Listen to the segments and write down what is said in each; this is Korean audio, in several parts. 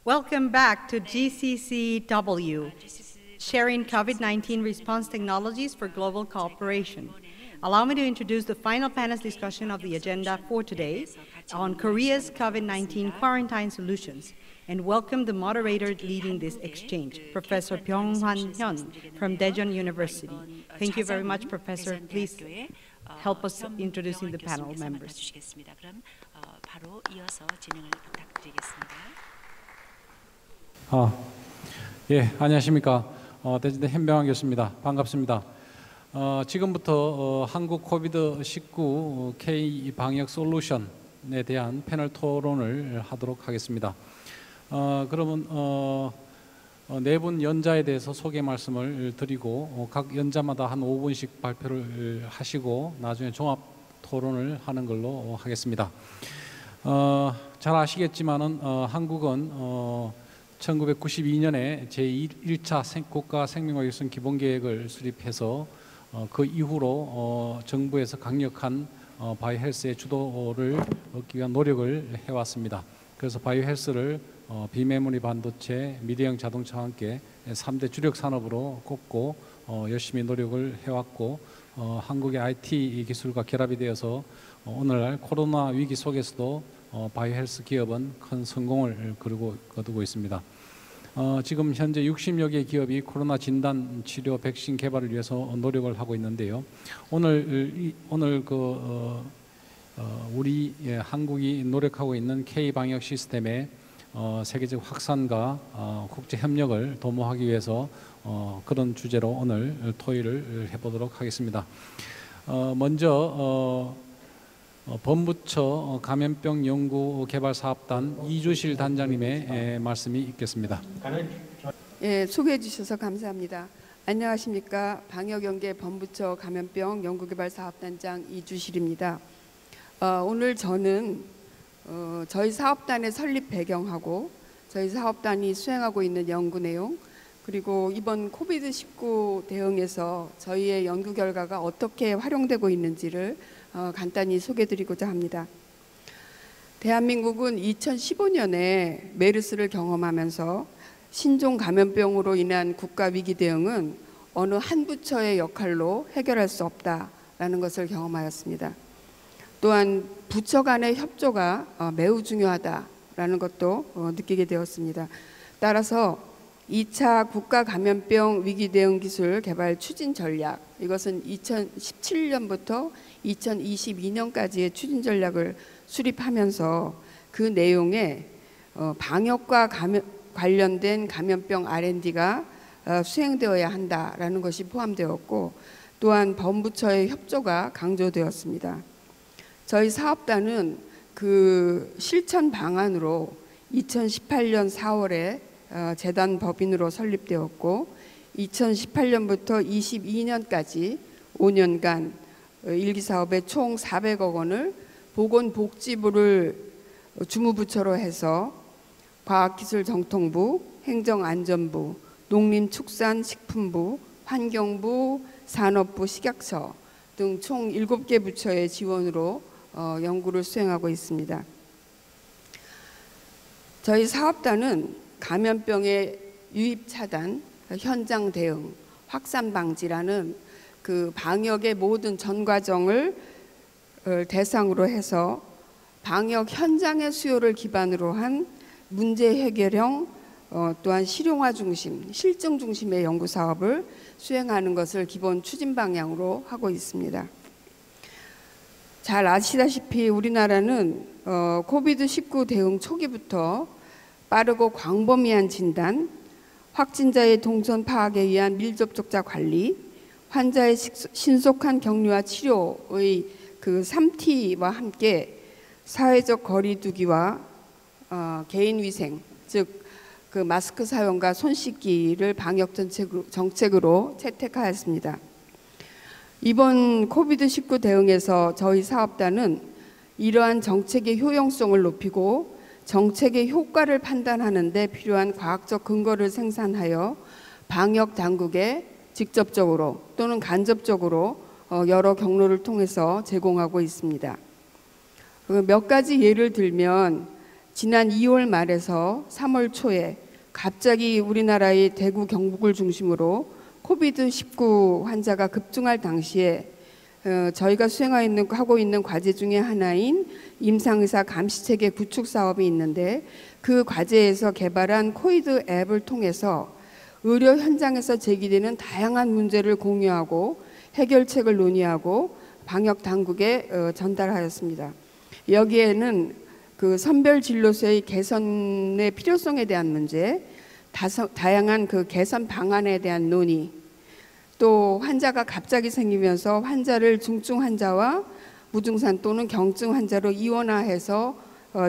Welcome back to GCCW, Sharing COVID-19 Response Technologies for Global Cooperation. Allow me to introduce the final panel's discussion of the agenda for today on Korea's COVID-19 quarantine solutions, and welcome the moderator leading this exchange, Professor Byung-Hwan Hyun from Daejeon University. Thank you very much, Professor. Please help us introducing the panel members. 바로 이어서 진행을 부탁드리겠습니다. 예, 안녕하십니까. 대전대 현병환 교수입니다. 반갑습니다. 지금부터 한국 코비드-19 K 방역 솔루션에 대한 패널 토론을 하도록 하겠습니다. 그러면 네 분 연자에 대해서 소개 말씀을 드리고 각 연자마다 한 5분씩 발표를 하시고 나중에 종합 토론을 하는 걸로 하겠습니다. 잘 아시겠지만은 한국은 1992년에 제1차 국가 생명과일선 기본계획을 수립해서 그 이후로 정부에서 강력한 바이오 헬스의 주도를 얻기 위한 노력을 해왔습니다. 그래서 바이오 헬스를 비메모리 반도체, 미래형 자동차와 함께 3대 주력 산업으로 꼽고 열심히 노력을 해왔고 한국의 IT 기술과 결합이 되어서 오늘날 코로나 위기 속에서도 바이오 헬스 기업은 큰 성공을 거두고 있습니다. 지금 현재 60여 개 기업이 코로나 진단, 치료, 백신 개발을 위해서 노력을 하고 있는데요. 오늘 우리 한국이 노력하고 있는 K 방역 시스템의 세계적 확산과 국제 협력을 도모하기 위해서 그런 주제로 오늘 토의를 해보도록 하겠습니다. 먼저 본부처 감염병 연구 개발 사업단 이주실 단장님의 말씀이 있겠습니다. 예, 소개해 주셔서 감사합니다. 안녕하십니까. 방역연계 본부처 감염병 연구개발 사업단장 이주실입니다. 오늘 저는 저희 사업단의 설립 배경하고 저희 사업단이 수행하고 있는 연구 내용, 그리고 이번 코비드-19 대응에서 저희의 연구 결과가 어떻게 활용되고 있는지를 간단히 소개드리고자 합니다. 대한민국은 2015년에 메르스를 경험하면서 신종 감염병으로 인한 국가 위기 대응은 어느 한 부처의 역할로 해결할 수 없다라는 것을 경험하였습니다. 또한 부처 간의 협조가 매우 중요하다라는 것도 느끼게 되었습니다. 따라서 2차 국가 감염병 위기 대응 기술 개발 추진 전략, 이것은 2017년부터 2022년까지의 추진 전략을 수립하면서 그 내용에 방역과 관련된 감염병 R&D가 수행되어야 한다라는 것이 포함되었고, 또한 본부처의 협조가 강조되었습니다. 저희 사업단은 그 실천 방안으로 2018년 4월에 재단 법인으로 설립되었고 2018년부터 22년까지 5년간 1기 사업에 총 400억 원을 보건복지부를 주무부처로 해서 과학기술정통부, 행정안전부, 농림축산식품부, 환경부, 산업부, 식약처 등 총 7개 부처의 지원으로 연구를 수행하고 있습니다. 저희 사업단은 감염병의 유입 차단, 현장 대응, 확산 방지라는 그 방역의 모든 전 과정을 대상으로 해서 방역 현장의 수요를 기반으로 한 문제 해결형 또한 실용화 중심, 실증 중심의 연구 사업을 수행하는 것을 기본 추진 방향으로 하고 있습니다. 잘 아시다시피 우리나라는 코비드-19 대응 초기부터 빠르고 광범위한 진단, 확진자의 동선 파악에 의한 밀접촉자 관리, 환자의 신속한 격리와 치료의 그 3T와 함께 사회적 거리 두기와 개인 위생, 즉 그 마스크 사용과 손 씻기를 방역 정책으로 채택하였습니다. 이번 코비드-19 대응에서 저희 사업단은 이러한 정책의 효용성을 높이고 정책의 효과를 판단하는 데 필요한 과학적 근거를 생산하여 방역 당국에 직접적으로 또는 간접적으로 여러 경로를 통해서 제공하고 있습니다. 몇 가지 예를 들면 지난 2월 말에서 3월 초에 갑자기 우리나라의 대구 경북을 중심으로 코비드-19 환자가 급증할 당시에 저희가 수행하고 있는 과제 중에 하나인 임상의사 감시체계 구축 사업이 있는데, 그 과제에서 개발한 코이드 앱을 통해서 의료 현장에서 제기되는 다양한 문제를 공유하고 해결책을 논의하고 방역 당국에 전달하였습니다. 여기에는 그 선별 진료소의 개선의 필요성에 대한 문제, 다양한 그 개선 방안에 대한 논의, 또 환자가 갑자기 생기면서 환자를 중증 환자와 무증상 또는 경증 환자로 이원화해서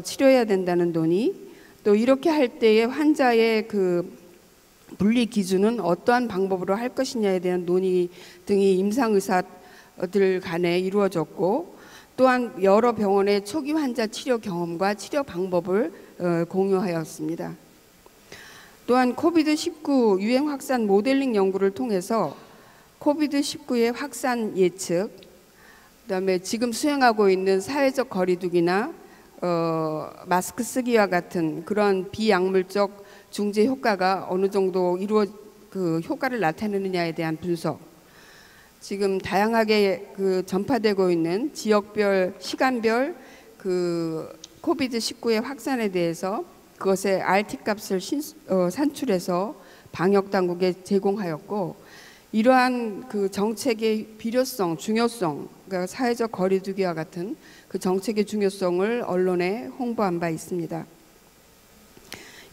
치료해야 된다는 논의, 또 이렇게 할 때에 환자의 그 분리 기준은 어떠한 방법으로 할 것이냐에 대한 논의 등이 임상의사들 간에 이루어졌고, 또한 여러 병원의 초기 환자 치료 경험과 치료 방법을 공유하였습니다. 또한 코비드-19 유행 확산 모델링 연구를 통해서 코비드-19의 확산 예측, 그다음에 지금 수행하고 있는 사회적 거리두기나 마스크 쓰기와 같은 그런 비약물적 중재 효과가 어느 정도 그 효과를 나타내느냐에 대한 분석, 지금 다양하게 그 전파되고 있는 지역별, 시간별 그 코비드-19의 확산에 대해서 그것의 RT 값을 산출해서 방역 당국에 제공하였고, 이러한 그 정책의 필요성, 중요성, 그러니까 사회적 거리두기와 같은 그 정책의 중요성을 언론에 홍보한 바 있습니다.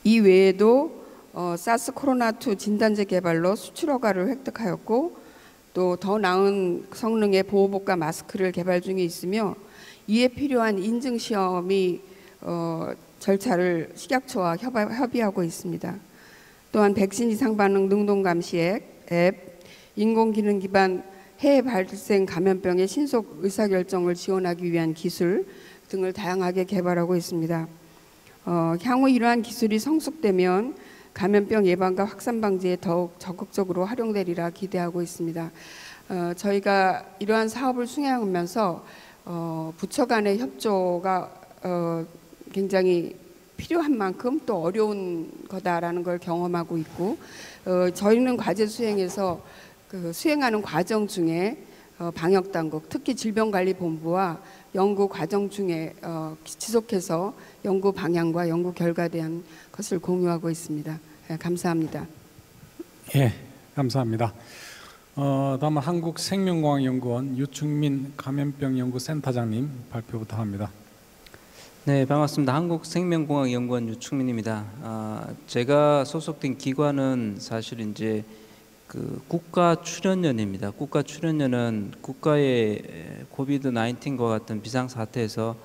이 외에도 사스 코로나2 진단제 개발로 수출 허가를 획득하였고, 또 더 나은 성능의 보호복과 마스크를 개발 중에 있으며, 이에 필요한 인증 시험이 절차를 식약처와 협의하고 있습니다. 또한 백신 이상 반응 능동 감시 앱, 인공기능 기반 해외 발생 감염병의 신속 의사결정을 지원하기 위한 기술 등을 다양하게 개발하고 있습니다. 향후 이러한 기술이 성숙되면 감염병 예방과 확산 방지에 더욱 적극적으로 활용되리라 기대하고 있습니다. 저희가 이러한 사업을 수행하면서 부처 간의 협조가 굉장히 필요한 만큼 또 어려운 거다라는 걸 경험하고 있고, 저희는 과제 수행에서 그 수행하는 과정 중에 방역당국, 특히 질병관리본부와 연구 과정 중에 지속해서 연구 방향과 연구 결과에 대한 것을 공유하고 있습니다. 감사합니다. 예, 감사합니다. 다음은 한국생명공학연구원 유충민 감염병연구센터장님 발표부터 합니다. 네, 반갑습니다. 한국생명공학연구원 유충민입니다. 제가 소속된 기관은 사실 이제 그 국가출연연입니다. 국가출연연은 국가의 코비드-19과 같은 비상사태에서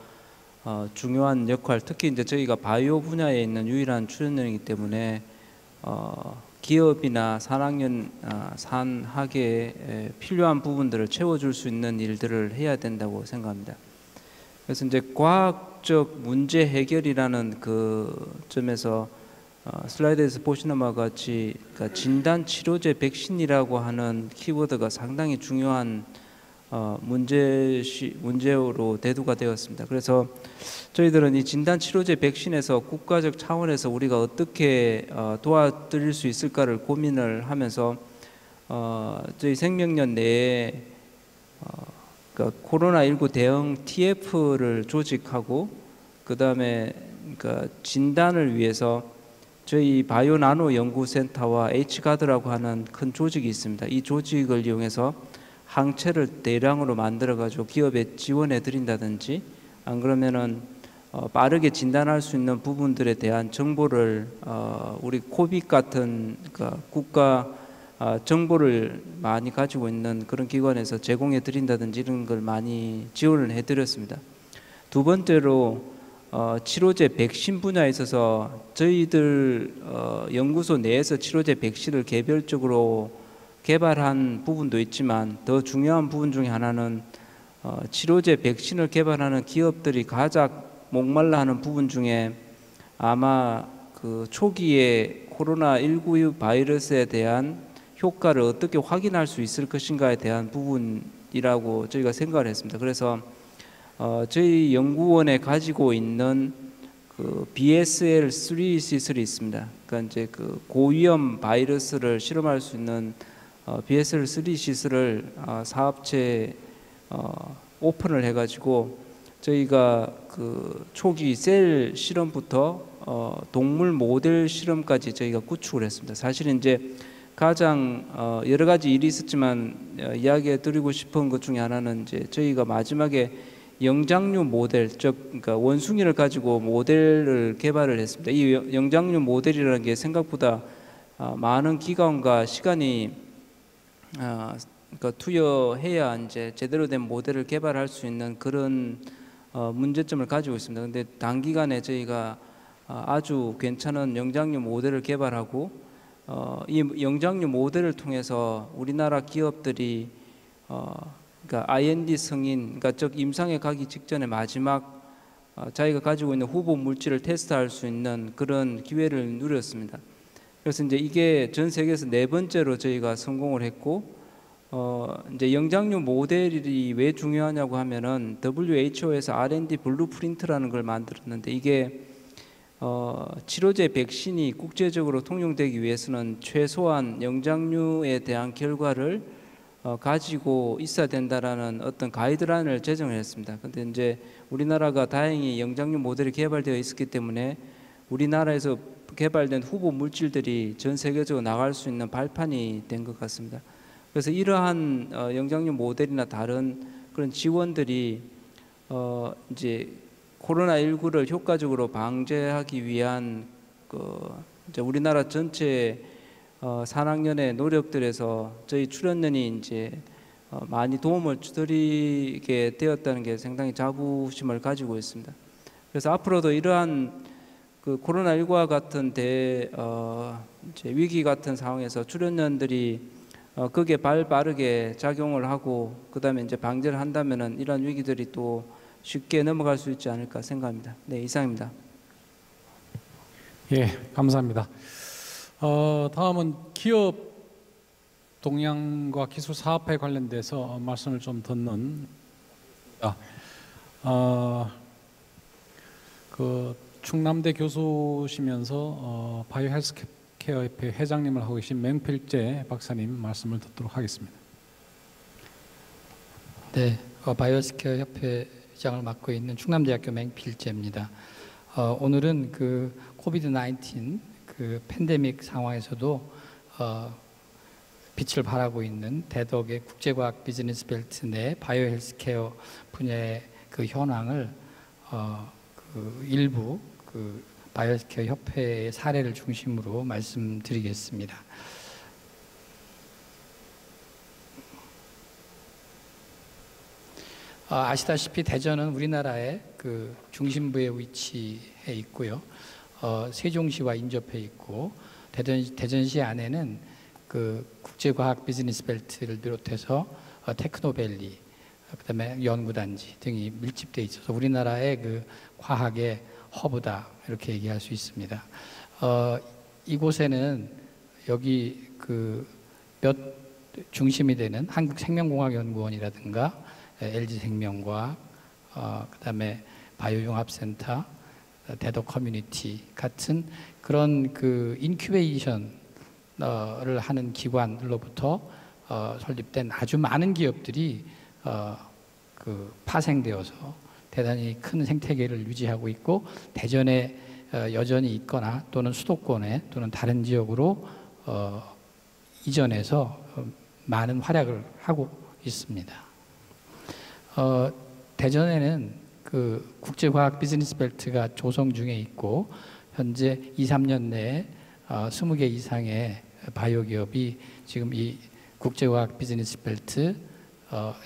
중요한 역할, 특히 이제 저희가 바이오 분야에 있는 유일한 출연연이기 때문에 기업이나 산학연, 산학에 필요한 부분들을 채워줄 수 있는 일들을 해야 된다고 생각합니다. 그래서 이제 과학적 문제 해결이라는 그 점에서 슬라이드에서 보시는 바와 같이 그러니까 진단 치료제 백신이라고 하는 키워드가 상당히 중요한 문제로 대두가 되었습니다. 그래서 저희들은 이 진단 치료제 백신에서 국가적 차원에서 우리가 어떻게 도와드릴 수 있을까를 고민을 하면서 저희 생명연 내에 그러니까 코로나19 대응 TF를 조직하고, 그 다음에 그러니까 진단을 위해서 저희 바이오 나노 연구센터와 H가드라고 하는 큰 조직이 있습니다. 이 조직을 이용해서 항체를 대량으로 만들어 가지고 기업에 지원해 드린다든지, 안 그러면은 빠르게 진단할 수 있는 부분들에 대한 정보를 우리 코빅 같은 그러니까 국가 정보를 많이 가지고 있는 그런 기관에서 제공해 드린다든지 이런 걸 많이 지원을 해 드렸습니다. 두 번째로 치료제 백신 분야에 있어서 저희들 연구소 내에서 치료제 백신을 개별적으로 개발한 부분도 있지만, 더 중요한 부분 중에 하나는 치료제 백신을 개발하는 기업들이 가장 목말라 하는 부분 중에 아마 그 초기에 코로나19 바이러스에 대한 효과를 어떻게 확인할 수 있을 것인가에 대한 부분이라고 저희가 생각을 했습니다. 그래서 저희 연구원에 가지고 있는 그 BSL-3 시설이 있습니다. 그러니까 이제 그 고위험 바이러스를 실험할 수 있는 BSL-3 시설을 사업체에 오픈을 해가지고 저희가 그 초기 셀 실험부터 동물 모델 실험까지 저희가 구축을 했습니다. 사실 이제 가장 여러 가지 일이 있었지만 이야기해 드리고 싶은 것 중에 하나는 이제 저희가 마지막에 영장류 모델, 즉 그러니까 원숭이를 가지고 모델을 개발을 했습니다. 이 영장류 모델이라는 게 생각보다 많은 기간과 시간이 그러니까 투여해야 이제 제대로 된 모델을 개발할 수 있는 그런 문제점을 가지고 있습니다. 근데 단기간에 저희가 아주 괜찮은 영장류 모델을 개발하고 이 영장류 모델을 통해서 우리나라 기업들이 그러니까 IND 승인, 그러니까 즉 임상에 가기 직전에 마지막 자기가 가지고 있는 후보 물질을 테스트할 수 있는 그런 기회를 누렸습니다. 그래서 이제 이게 전 세계에서 4번째로 저희가 성공을 했고, 이제 영장류 모델이 왜 중요하냐고 하면은 WHO에서 R&D 블루프린트라는 걸 만들었는데 이게 치료제 백신이 국제적으로 통용되기 위해서는 최소한 영장류에 대한 결과를 가지고 있어야 된다라는 어떤 가이드라인을 제정을 했습니다. 근데 이제 우리나라가 다행히 영장류 모델이 개발되어 있었기 때문에 우리나라에서 개발된 후보 물질들이 전 세계적으로 나갈 수 있는 발판이 된 것 같습니다. 그래서 이러한 영장류 모델이나 다른 그런 지원들이 이제 코로나19를 효과적으로 방제하기 위한 이제 우리나라 전체 산학년의 노력들에서 저희 출연연이 이제 많이 도움을 드리게 되었다는 게 상당히 자부심을 가지고 있습니다. 그래서 앞으로도 이러한 그 코로나19와 같은 이제 위기 같은 상황에서 출연연들이 거기에 발 빠르게 작용을 하고 그다음에 이제 방제를 한다면은 이런 위기들이 또 쉽게 넘어갈 수 있지 않을까 생각합니다. 네, 이상입니다. 예, 감사합니다. 다음은 기업 동향과 기술 사업화에 관련돼서 말씀을 좀 듣는 그 충남대 교수시면서 바이오 헬스케어 협회 회장님을 하고 계신 맹필재 박사님 말씀을 듣도록 하겠습니다. 네, 바이오 헬스케어 협회 회장을 맡고 있는 충남대학교 맹필재입니다. 오늘은 그 코비드-19 그 팬데믹 상황에서도 빛을 발하고 있는 대덕의 국제과학 비즈니스 벨트 내 바이오 헬스케어 분야의 그 현황을 그 일부 그 바이오 헬스케어 협회의 사례를 중심으로 말씀드리겠습니다. 아시다시피 대전은 우리나라의 그 중심부에 위치해 있고요. 세종시와 인접해 있고 대전시 안에는 그 국제과학 비즈니스 벨트를 비롯해서 테크노밸리, 그다음에 연구단지 등이 밀집돼 있어서 우리나라의 그 과학의 허브다 이렇게 얘기할 수 있습니다. 이곳에는 여기 그 몇 중심이 되는 한국생명공학연구원이라든가 LG생명과학, 그다음에 바이오융합센터, 대덕 커뮤니티 같은 그런 그 인큐베이션을 하는 기관들로부터 설립된 아주 많은 기업들이 그 파생되어서 대단히 큰 생태계를 유지하고 있고 대전에 여전히 있거나 또는 수도권에 또는 다른 지역으로 이전해서 많은 활약을 하고 있습니다. 대전에는 그 국제과학 비즈니스 벨트가 조성 중에 있고 현재 2-3년 내에 20개 이상의 바이오 기업이 지금 이 국제과학 비즈니스 벨트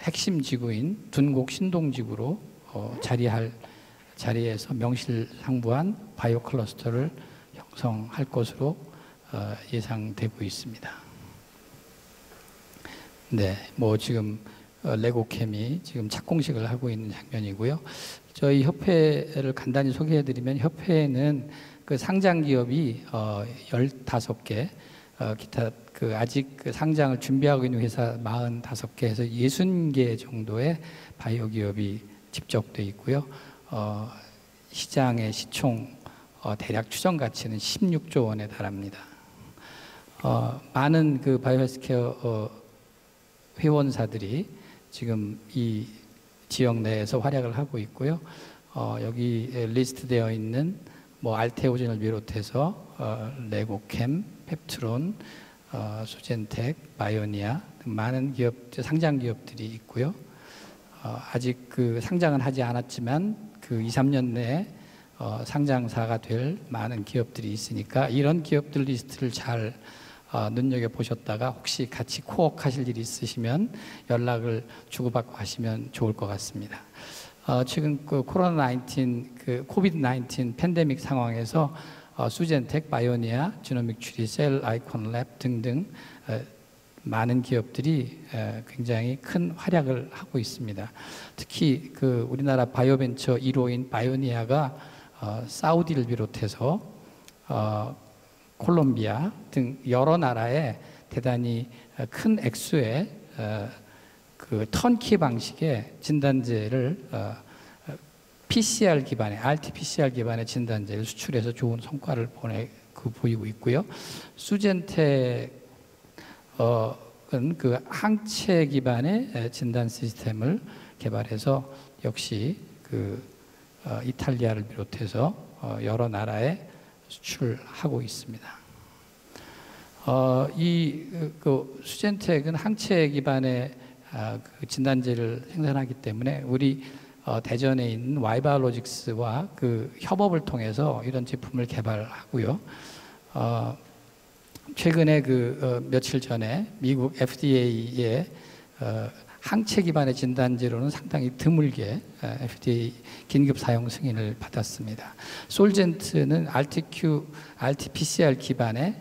핵심 지구인 둔곡 신동지구로 자리할 자리에서 명실상부한 바이오 클러스터를 형성할 것으로 예상되고 있습니다. 네, 뭐 지금 레고캠이 지금 착공식을 하고 있는 장면이고요. 저희 협회를 간단히 소개해드리면 협회에는 그 상장 기업이 15개, 기타 그 아직 그 상장을 준비하고 있는 회사 45개에서 60개 정도의 바이오 기업이 집적돼 있고요. 시장의 시총 대략 추정 가치는 16조 원에 달합니다. 많은 그 바이오헬스케어 회원사들이 지금 이 지역 내에서 활약을 하고 있고요. 여기 리스트되어 있는 뭐 알테오젠을 비롯해서 레고캠, 펩트론, 수젠텍, 바이오니아 등 많은 기업, 상장 기업들이 있고요. 아직 그 상장은 하지 않았지만 그 2, 3년 내에 상장사가 될 많은 기업들이 있으니까 이런 기업들 리스트를 잘 눈여겨 보셨다가 혹시 같이 코워크하실 일이 있으시면 연락을 주고받고 하시면 좋을 것 같습니다. 지금 그 코비드-19 팬데믹 상황에서 수젠텍, 바이오니아, 지노믹 추리, 셀 아이콘 랩 등등 많은 기업들이 굉장히 큰 활약을 하고 있습니다. 특히 그 우리나라 바이오벤처 1호인 바이오니아가 사우디를 비롯해서 콜롬비아 등 여러 나라에 대단히 큰 액수의 그 턴키 방식의 진단제를 PCR 기반의 RT-PCR 기반의 진단제를 수출해서 좋은 성과를 보이고 있고요. 수젠텍은 그 항체 기반의 진단 시스템을 개발해서 역시 그 이탈리아를 비롯해서 여러 나라에 수출하고 있습니다. 그 수젠텍은 항체 기반의 그 진단제를 생산하기 때문에 우리 대전에 있는 와이바이오로직스와 그 협업을 통해서 이런 제품을 개발하고요. 최근에 그 며칠 전에 미국 FDA의 항체 기반의 진단제로는 상당히 드물게 FDA 긴급 사용 승인을 받았습니다. 솔젠트는 RT-PCR 기반의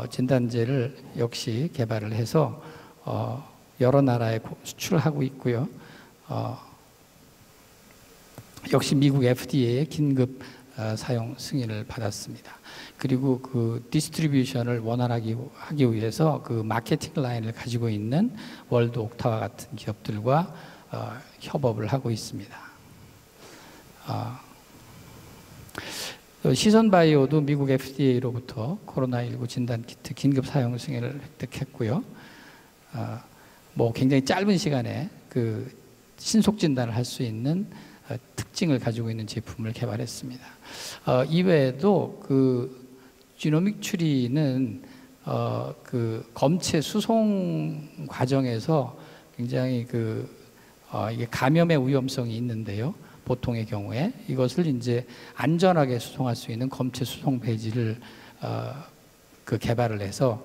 진단제를 역시 개발을 해서 여러 나라에 수출하고 있고요. 역시 미국 FDA의 긴급 사용 승인을 받았습니다. 그리고 그 디스트리뷰션을 원활하게 하기 위해서 그 마케팅 라인을 가지고 있는 월드 옥타와 같은 기업들과 협업을 하고 있습니다. 시선바이오도 미국 FDA로부터 코로나19 진단 키트 긴급 사용 승인을 획득했고요. 뭐 굉장히 짧은 시간에 그 신속 진단을 할 수 있는 특징을 가지고 있는 제품을 개발했습니다. 이외에도 그 지노믹 추리는 그 검체 수송 과정에서 굉장히 이게 감염의 위험성이 있는데요. 보통의 경우에 이것을 이제 안전하게 수송할 수 있는 검체 수송 배지를 그 개발을 해서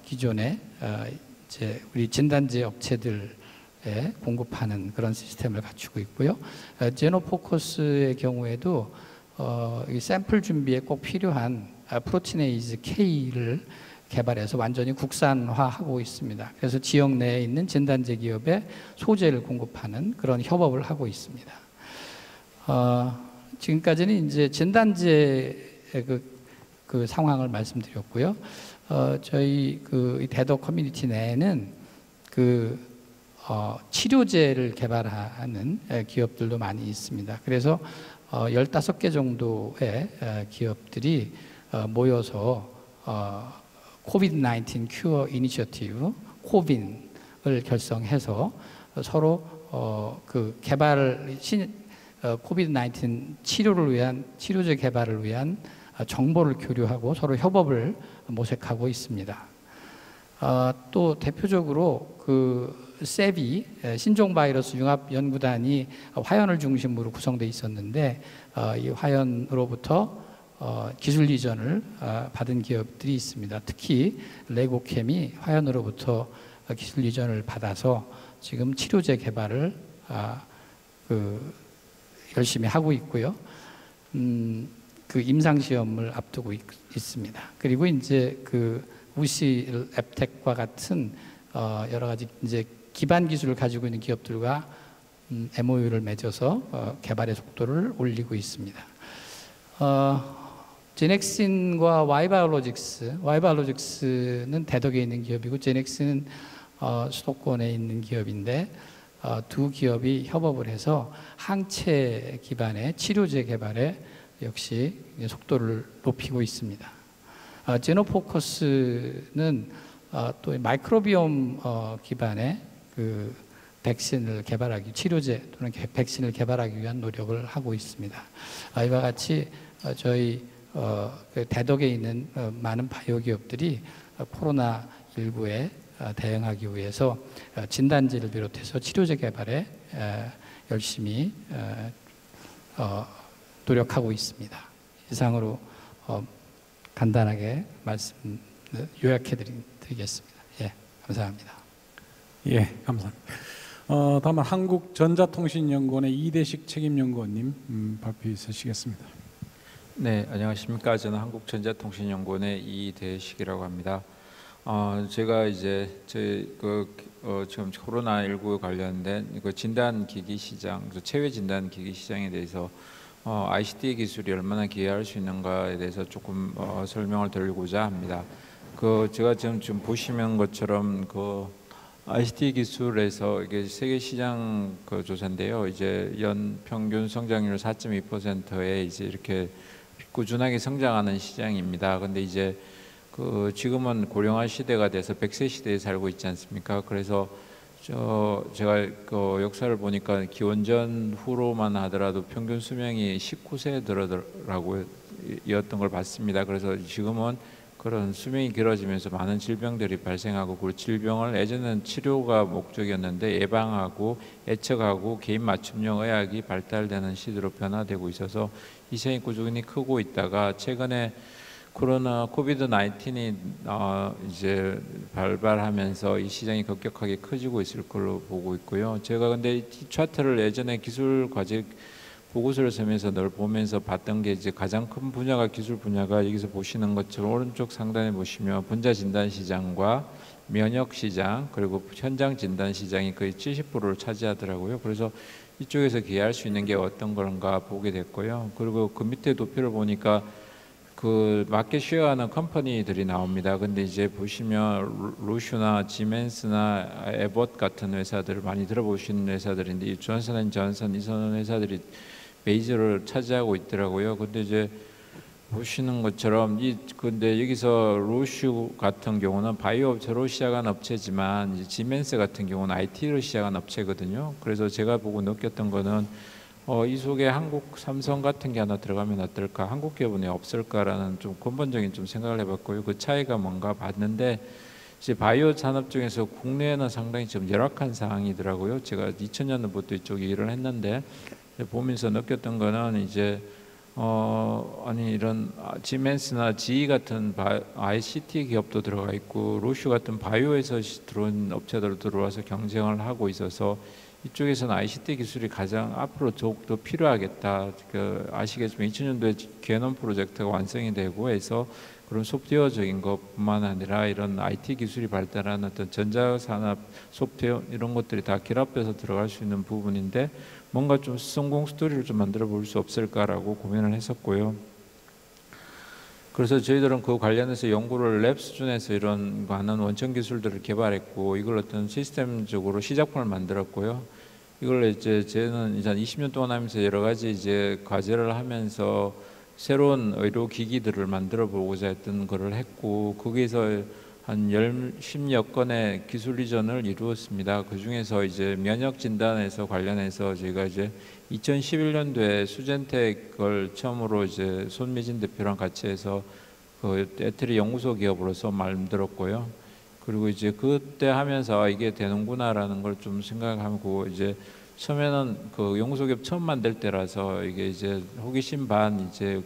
기존에 이제 우리 진단제 업체들에 공급하는 그런 시스템을 갖추고 있고요. 제노포커스의 경우에도 이 샘플 준비에 꼭 필요한 프로티네이즈 K를 개발해서 완전히 국산화하고 있습니다. 그래서 지역 내에 있는 진단제 기업에 소재를 공급하는 그런 협업을 하고 있습니다. 지금까지는 이제 진단제의 그 상황을 말씀드렸고요. 저희 그 대더 커뮤니티 내에는 치료제를 개발하는 기업들도 많이 있습니다. 그래서 15개 정도의 기업들이 모여서 코비드-19 큐어 이니셔티브 코빈을 결성해서 서로 그 코비드-19 치료제 개발을 위한 정보를 교류하고 서로 협업을 모색하고 있습니다. 또 대표적으로 그 세비 신종 바이러스 융합 연구단이 화연을 중심으로 구성되어 있었는데 이 화연으로부터 기술 이전을 받은 기업들이 있습니다. 특히 레고캠이 화연으로부터 기술 이전을 받아서 지금 치료제 개발을 열심히 하고 있고요. 그 임상 시험을 앞두고 있습니다. 그리고 이제 그 우시 앱텍과 같은 여러 가지 이제 기반 기술을 가지고 있는 기업들과 MOU를 맺어서 개발의 속도를 올리고 있습니다. 제넥신과 와이바이오로직스는 대덕에 있는 기업이고 제넥신은 수도권에 있는 기업인데 두 기업이 협업을 해서 항체 기반의 치료제 개발에 역시 속도를 높이고 있습니다. 제노포커스는 또 마이크로비옴 기반의 그 백신을 개발하기, 치료제 또는 백신을 개발하기 위한 노력을 하고 있습니다. 이와 같이 저희 그 대덕에 있는 많은 바이오 기업들이 코로나19에 대응하기 위해서 진단지를 비롯해서 치료제 개발에 열심히 노력하고 있습니다. 이상으로 간단하게 말씀 요약해 드리겠습니다. 예, 감사합니다. 예, 감사합니다. 다음은 한국전자통신연구원의 이대식 책임연구원님 발표 있으시겠습니다. 네, 안녕하십니까. 저는 한국전자통신연구원의 이대식이라고 합니다. 제가 이제 지금 코로나19 관련된 그 진단기기 시장, 체외 진단기기 시장에 대해서 ICT 기술이 얼마나 기여할 수 있는가에 대해서 조금 설명을 드리고자 합니다. 제가 지금 보시는 것처럼 ICT 기술에서 이게 세계 시장 조사인데요. 이제 연 평균 성장률 4.2%에 이제 이렇게 꾸준하게 성장하는 시장입니다. 근데 이제 지금은 고령화 시대가 돼서 100세 시대에 살고 있지 않습니까? 그래서 제가 역사를 보니까 기원전 후로만 하더라도 평균 수명이 19세 들어라고 이었던 걸 봤습니다. 그래서 지금은 그런 수명이 길어지면서 많은 질병들이 발생하고, 그 질병을 예전에는 치료가 목적이었는데 예방하고 예측하고 개인 맞춤형 의학이 발달되는 시대로 변화되고 있어서 이 시장이 꾸준히 크고 있다가 최근에 코로나 코비드-19이 이제 발발하면서 이 시장이 급격하게 커지고 있을 걸로 보고 있고요. 제가 근데 이 차트를 예전에 기술 과제 보고서를 쓰면서 늘 보면서 봤던 게 이제 가장 큰 분야가 기술 분야가 여기서 보시는 것처럼 오른쪽 상단에 보시면 분자 진단 시장과 면역 시장 그리고 현장 진단 시장이 거의 70%를 차지하더라고요. 그래서 이쪽에서 기여할 수 있는 게 어떤 건가 보게 됐고요. 그리고 그 밑에 도표를 보니까 그 마켓 쉐어하는 컴퍼니들이 나옵니다. 근데 이제 보시면 루슈나 지멘스나 에봇 같은 회사들을 많이 들어보시는 회사들인데 이 존슨앤존슨 이선 회사들이 메이저를 차지하고 있더라고요. 근데 이제 보시는 것처럼 근데 여기서 루슈 같은 경우는 바이오 업체로 시작한 업체지만 이제 지멘스 같은 경우는 IT로 시작한 업체거든요. 그래서 제가 보고 느꼈던 거는 이 속에 한국 삼성 같은 게 하나 들어가면 어떨까, 한국 기업은 없을까라는 좀 근본적인 좀 생각을 해봤고요. 그 차이가 뭔가 봤는데 이제 바이오 산업 중에서 국내에는 상당히 좀 열악한 상황이더라고요. 제가 2000년부터 이쪽에 일을 했는데 보면서 느꼈던 거는 이제 아니 이런 지멘스나 GE 같은 ICT 기업도 들어가 있고 루슈 같은 바이오에서 들어온 업체들 들어와서 경쟁을 하고 있어서 이쪽에서는 ICT 기술이 가장 앞으로 더욱더 필요하겠다. 아시겠지만 2000년도에 개놈 프로젝트가 완성이 되고 해서 그런 소프트웨어적인 것뿐만 아니라 이런 IT 기술이 발달한 어떤 전자산업 소프트웨어 이런 것들이 다 결합돼서 들어갈 수 있는 부분인데 뭔가 좀 성공 스토리를 좀 만들어 볼 수 없을까라고 고민을 했었고요. 그래서 저희들은 그 관련해서 연구를 랩 수준에서 이런 많은 원천 기술들을 개발했고 이걸 어떤 시스템적으로 시작품을 만들었고요. 이걸 이제 저는 이제 20년 동안 하면서 여러 가지 이제 과제를 하면서 새로운 의료 기기들을 만들어 보고자 했던 거를 했고 거기에서 한 10여 건의 기술 이전을 이루었습니다. 그 중에서 이제 면역 진단에서 관련해서 저희가 이제 2011년도에 수젠텍을 처음으로 이제 손미진 대표랑 같이 해서 그 에트리 연구소 기업으로서 만들었고요. 그리고 이제 그때 하면서 이게 되는구나라는 걸 좀 생각하고 이제 처음에는 그 연구소 기업 처음 만들 때라서 이게 이제 호기심 반 이제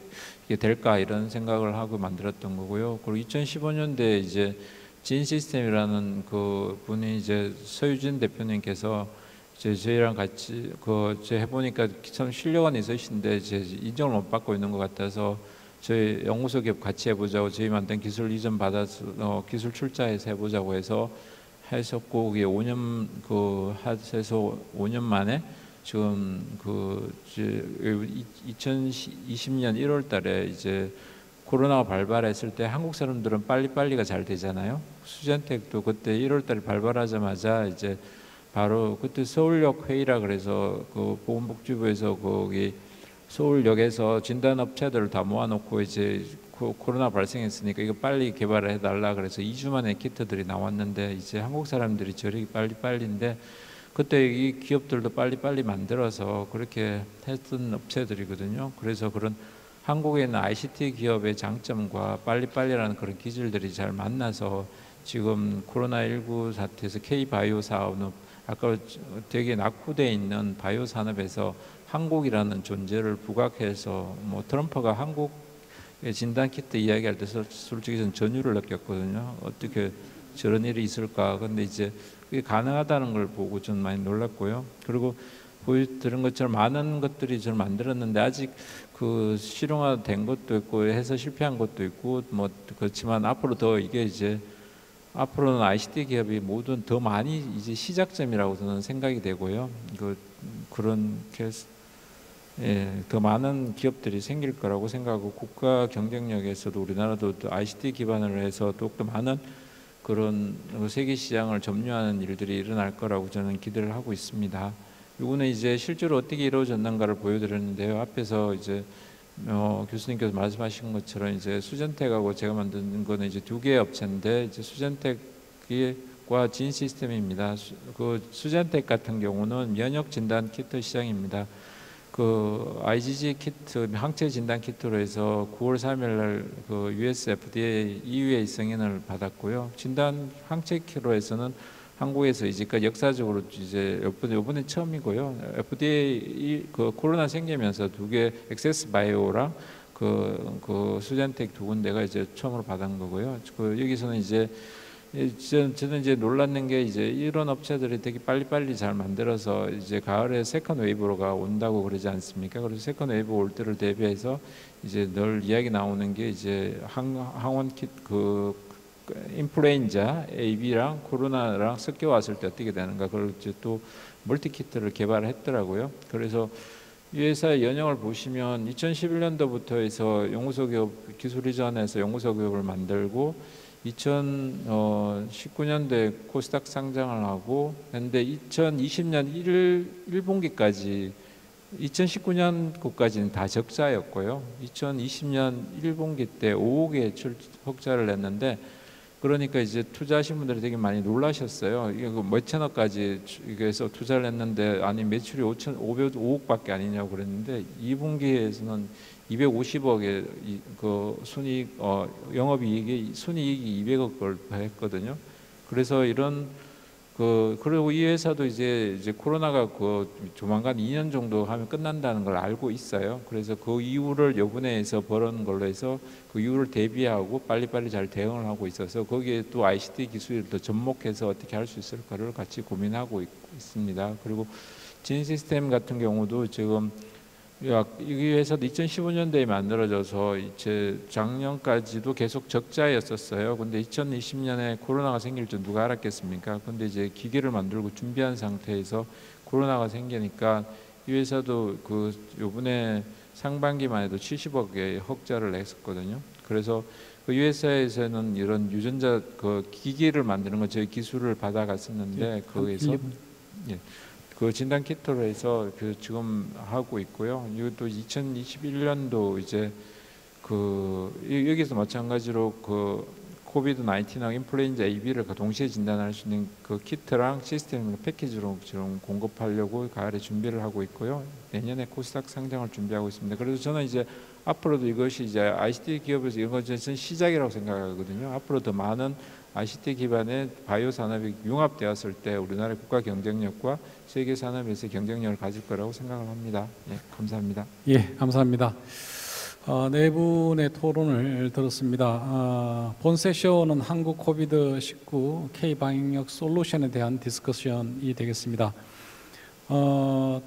이게 될까 이런 생각을 하고 만들었던 거고요. 그리고 2015년도에 이제 진 시스템이라는 그 분이 이제 서유진 대표님께서 이제 저희랑 같이 제 해보니까 참 실력은 있으신데 이제 인정을 못 받고 있는 것 같아서 저희 연구소 기업 같이 해보자고 저희 만든 기술 이전 받아서 기술 출자해서 해보자고 해서 했었고 그게 5년 해서 5년 만에 지금 2020년 1월달에 이제 코로나가 발발했을 때 한국 사람들은 빨리빨리가 잘 되잖아요. 수젠텍도 그때 1월달에 발발하자마자 이제 바로 그때 서울역 회의라 그래서 그 보건복지부에서 거기 서울역에서 진단 업체들을 다 모아놓고 이제 코로나 발생했으니까 이거 빨리 개발을 해달라 그래서 2주 만에 키트들이 나왔는데 이제 한국 사람들이 저리 빨리인데 그때 이 기업들도 빨리 만들어서 그렇게 했던 업체들이거든요. 그래서 그런 한국에 있는 ICT 기업의 장점과 빨리라는 그런 기술들이 잘 만나서 지금 코로나19 사태에서 K바이오 산업, 아까 되게 낙후되어 있는 바이오 산업에서 한국이라는 존재를 부각해서 뭐 트럼프가 한국 진단 키트 이야기할 때 솔직히 전 전율을 느꼈거든요. 어떻게 저런 일이 있을까? 근데 이제 그게 가능하다는 걸 보고 좀 많이 놀랐고요. 그리고 보여드린 것처럼 많은 것들이 저를 만들었는데 아직 그 실용화된 것도 있고 해서 실패한 것도 있고 뭐 그렇지만 앞으로 더 이게 이제 앞으로는 ICT 기업이 모든 더 많이 이제 시작점이라고 저는 생각이 되고요. 그런 더 많은 기업들이 생길 거라고 생각하고 국가 경쟁력에서도 우리나라도 ICT 기반으로 해서 더욱더 많은 그런 세계 시장을 점유하는 일들이 일어날 거라고 저는 기대를 하고 있습니다. 이거는 이제 실제로 어떻게 이루어졌는가를 보여드렸는데요. 앞에서 이제 교수님께서 말씀하신 것처럼 이제 수젠텍하고 제가 만든 거는 이제 두 개의 업체인데 이제 수젠텍과 진 시스템입니다. 그 수젠텍 같은 경우는 면역 진단 키트 시장입니다. 그 IgG 키트 항체 진단 키트로 해서 9월 3일 날 그 US FDA EUA 승인을 받았고요. 진단 항체 키트로 해서는 한국에서 이제까지 역사적으로 이제 이번에 처음이고요. FDA 그 코로나 생기면서 두 개 액세스 바이오랑 그 수젠텍 두 군데가 이제 처음으로 받은 거고요. 여기서는 이제 저는 이제 놀랐는 게 이제 이런 업체들이 되게 빨리 잘 만들어서 이제 가을에 세컨 웨이브로가 온다고 그러지 않습니까? 그래서 세컨 웨이브 올 때를 대비해서 이제 늘 이야기 나오는 게 이제 항원 킷 그 인플루엔자 AB랑 코로나랑 섞여 왔을 때 어떻게 되는가 그걸 이제 또 멀티 키트를 개발을 했더라고요. 그래서 이 회사의 연영을 보시면 2011년도부터 해서 연구소 기업 기술 이전해서 연구소 기업을 만들고 2019년도에 코스닥 상장을 하고 했는데 2020년 1분기까지 2019년 것까지는 다 적자였고요. 2020년 1분기 때 5억의 흑자를 냈는데 그러니까 이제 투자하신 분들이 되게 많이 놀라셨어요. 이게 몇 천억까지 해서 투자를 했는데 아니 매출이 5억밖에 아니냐고 그랬는데 2분기에서는 250억의 그 순이익 영업이익이 순이익이 200억을 했거든요. 그래서 이런 그리고 이 회사도 이제 코로나가 조만간 2년 정도 하면 끝난다는 걸 알고 있어요. 그래서 그 이유를 요번에에서 벌은 걸로 해서 그 이유를 대비하고 빨리빨리 잘 대응을 하고 있어서 거기에 또 ICT 기술을 더 접목해서 어떻게 할 수 있을까를 같이 고민하고 있습니다. 그리고 진 시스템 같은 경우도 지금 이 회사도 2015년도에 만들어져서 이제 작년까지도 계속 적자였었어요. 근데 2020년에 코로나가 생길 줄 누가 알았겠습니까? 근데 이제 기계를 만들고 준비한 상태에서 코로나가 생기니까 이 회사도 요번에 상반기만 해도 70억의 흑자를 냈었거든요. 그래서 이 회사에서는 이런 유전자 기기를 만드는 거 저희 기술을 받아갔었는데 거기에서 그 진단 키트로 해서 지금 하고 있고요. 이것도 2021년도 이제 여기서 마찬가지로 코비드 19하고 인플루엔자 AB를 동시에 진단할 수 있는 그 키트랑 시스템 패키지로 지금 공급하려고 가을에 준비를 하고 있고요. 내년에 코스닥 상장을 준비하고 있습니다. 그래서 저는 이제 앞으로도 이것이 이제 ICT 기업에서 이런 것은 시작이라고 생각하거든요. 앞으로 더 많은 ICT 기반의 바이오 산업이 융합되었을 때 우리나라의 국가 경쟁력과 세계 산업에서 경쟁력을 가질 거라고 생각을 합니다. 예, 감사합니다. 예, 감사합니다. 네 분의 토론을 들었습니다. 본 세션은 한국 코비드-19 K-방역 솔루션에 대한 디스커션이 되겠습니다.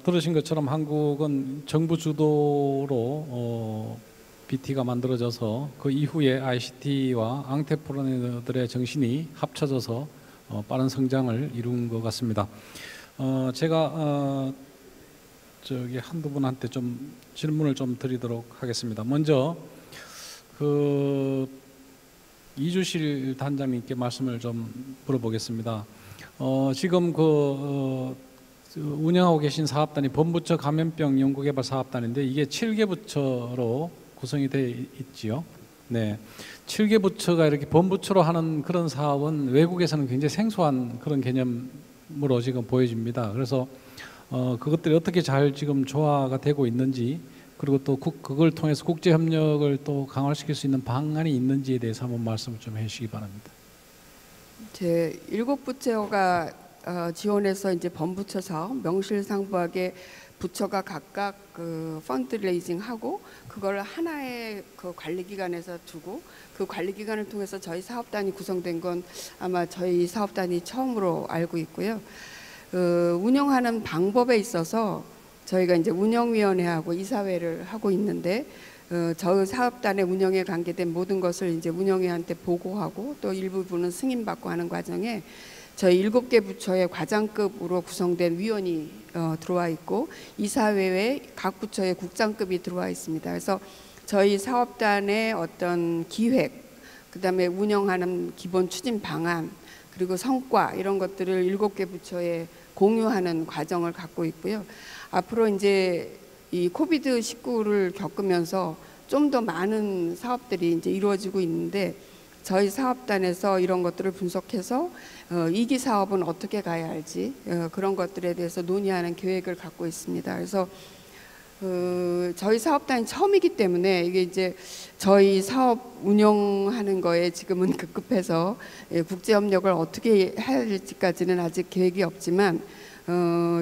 들으신 것처럼 한국은 정부 주도로 BT가 만들어져서 그 이후에 ICT와 앙트레프러너들의 정신이 합쳐져서 빠른 성장을 이룬 것 같습니다. 제가 한두 분한테 좀 질문을 좀 드리도록 하겠습니다. 먼저 이주실 단장님께 말씀을 좀 물어보겠습니다. 지금 운영하고 계신 사업단이 범부처 감염병 연구개발 사업단인데 이게 7개 부처로 구성이 되어 있지요. 네, 7개 부처가 이렇게 범부처로 하는 그런 사업은 외국에서는 굉장히 생소한 그런 개념으로 지금 보여집니다. 그래서 그것들이 어떻게 잘 지금 조화가 되고 있는지, 그리고 또 그걸 통해서 국제 협력을 또 강화시킬 수 있는 방안이 있는지에 대해서 한번 말씀을 좀 해주시기 바랍니다. 제 7부처가 지원해서 이제 범부처 사업 명실상부하게 부처가 각각 그 펀드레이징 하고 그걸 하나의 그 관리기관에서 두고 그 관리기관을 통해서 저희 사업단이 구성된 건 아마 저희 사업단이 처음으로 알고 있고요. 운영하는 방법에 있어서 저희가 이제 운영위원회하고 이사회를 하고 있는데 저 사업단의 운영에 관계된 모든 것을 이제 운영위한테 보고하고 또 일부분은 승인받고 하는 과정에 저희 7개 부처의 과장급으로 구성된 위원이 들어와 있고 이사회에 각 부처의 국장급이 들어와 있습니다. 그래서 저희 사업단의 어떤 기획, 그다음에 운영하는 기본 추진 방안, 그리고 성과 이런 것들을 7개 부처에 공유하는 과정을 갖고 있고요. 앞으로 이제 이 코비드 19를 겪으면서 좀 더 많은 사업들이 이제 이루어지고 있는데 저희 사업단에서 이런 것들을 분석해서 2기 사업은 어떻게 가야 할지 그런 것들에 대해서 논의하는 계획을 갖고 있습니다. 그래서 저희 사업단이 처음이기 때문에 이게 이제 저희 사업 운영하는 거에 지금은 급급해서 국제 협력을 어떻게 해야 할지까지는 아직 계획이 없지만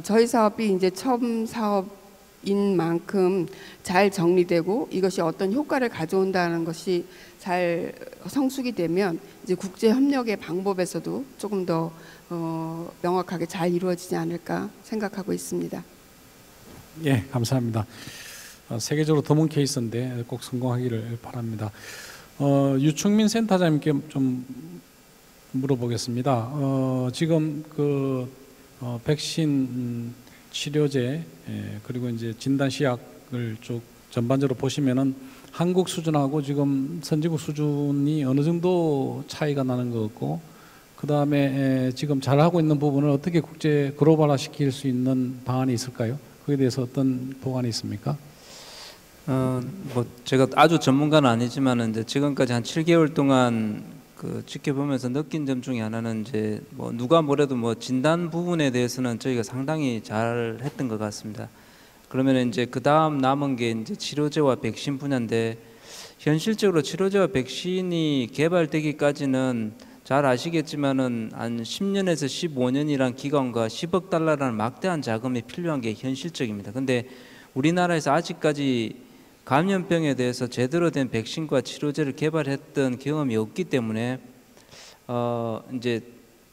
저희 사업이 이제 처음 사업인 만큼 잘 정리되고 이것이 어떤 효과를 가져온다는 것이 잘 성숙이 되면 이제 국제 협력의 방법에서도 조금 더 명확하게 잘 이루어지지 않을까 생각하고 있습니다. 예, 감사합니다. 세계적으로 드문 케이스인데 꼭 성공하기를 바랍니다. 유충민 센터장님께 좀 물어보겠습니다. 지금 그 백신 치료제 그리고 이제 진단 시약을 쭉 전반적으로 보시면은 한국 수준하고 지금 선진국 수준이 어느 정도 차이가 나는 것 같고, 그 다음에 지금 잘하고 있는 부분을 어떻게 국제 글로벌화 시킬 수 있는 방안이 있을까요? 그에 대해서 어떤 보관이 있습니까? 뭐 제가 아주 전문가는 아니지만 이제 지금까지 한 7개월 동안 그 지켜보면서 느낀 점 중에 하나는 이제 뭐 누가 뭐래도 뭐 진단 부분에 대해서는 저희가 상당히 잘 했던 것 같습니다. 그러면 이제 그 다음 남은 게 이제 치료제와 백신 분야인데, 현실적으로 치료제와 백신이 개발되기까지는 잘 아시겠지만은 한 10년에서 15년이란 기간과 10억 달러라는 막대한 자금이 필요한 게 현실적입니다. 근데 우리나라에서 아직까지 감염병에 대해서 제대로 된 백신과 치료제를 개발했던 경험이 없기 때문에 이제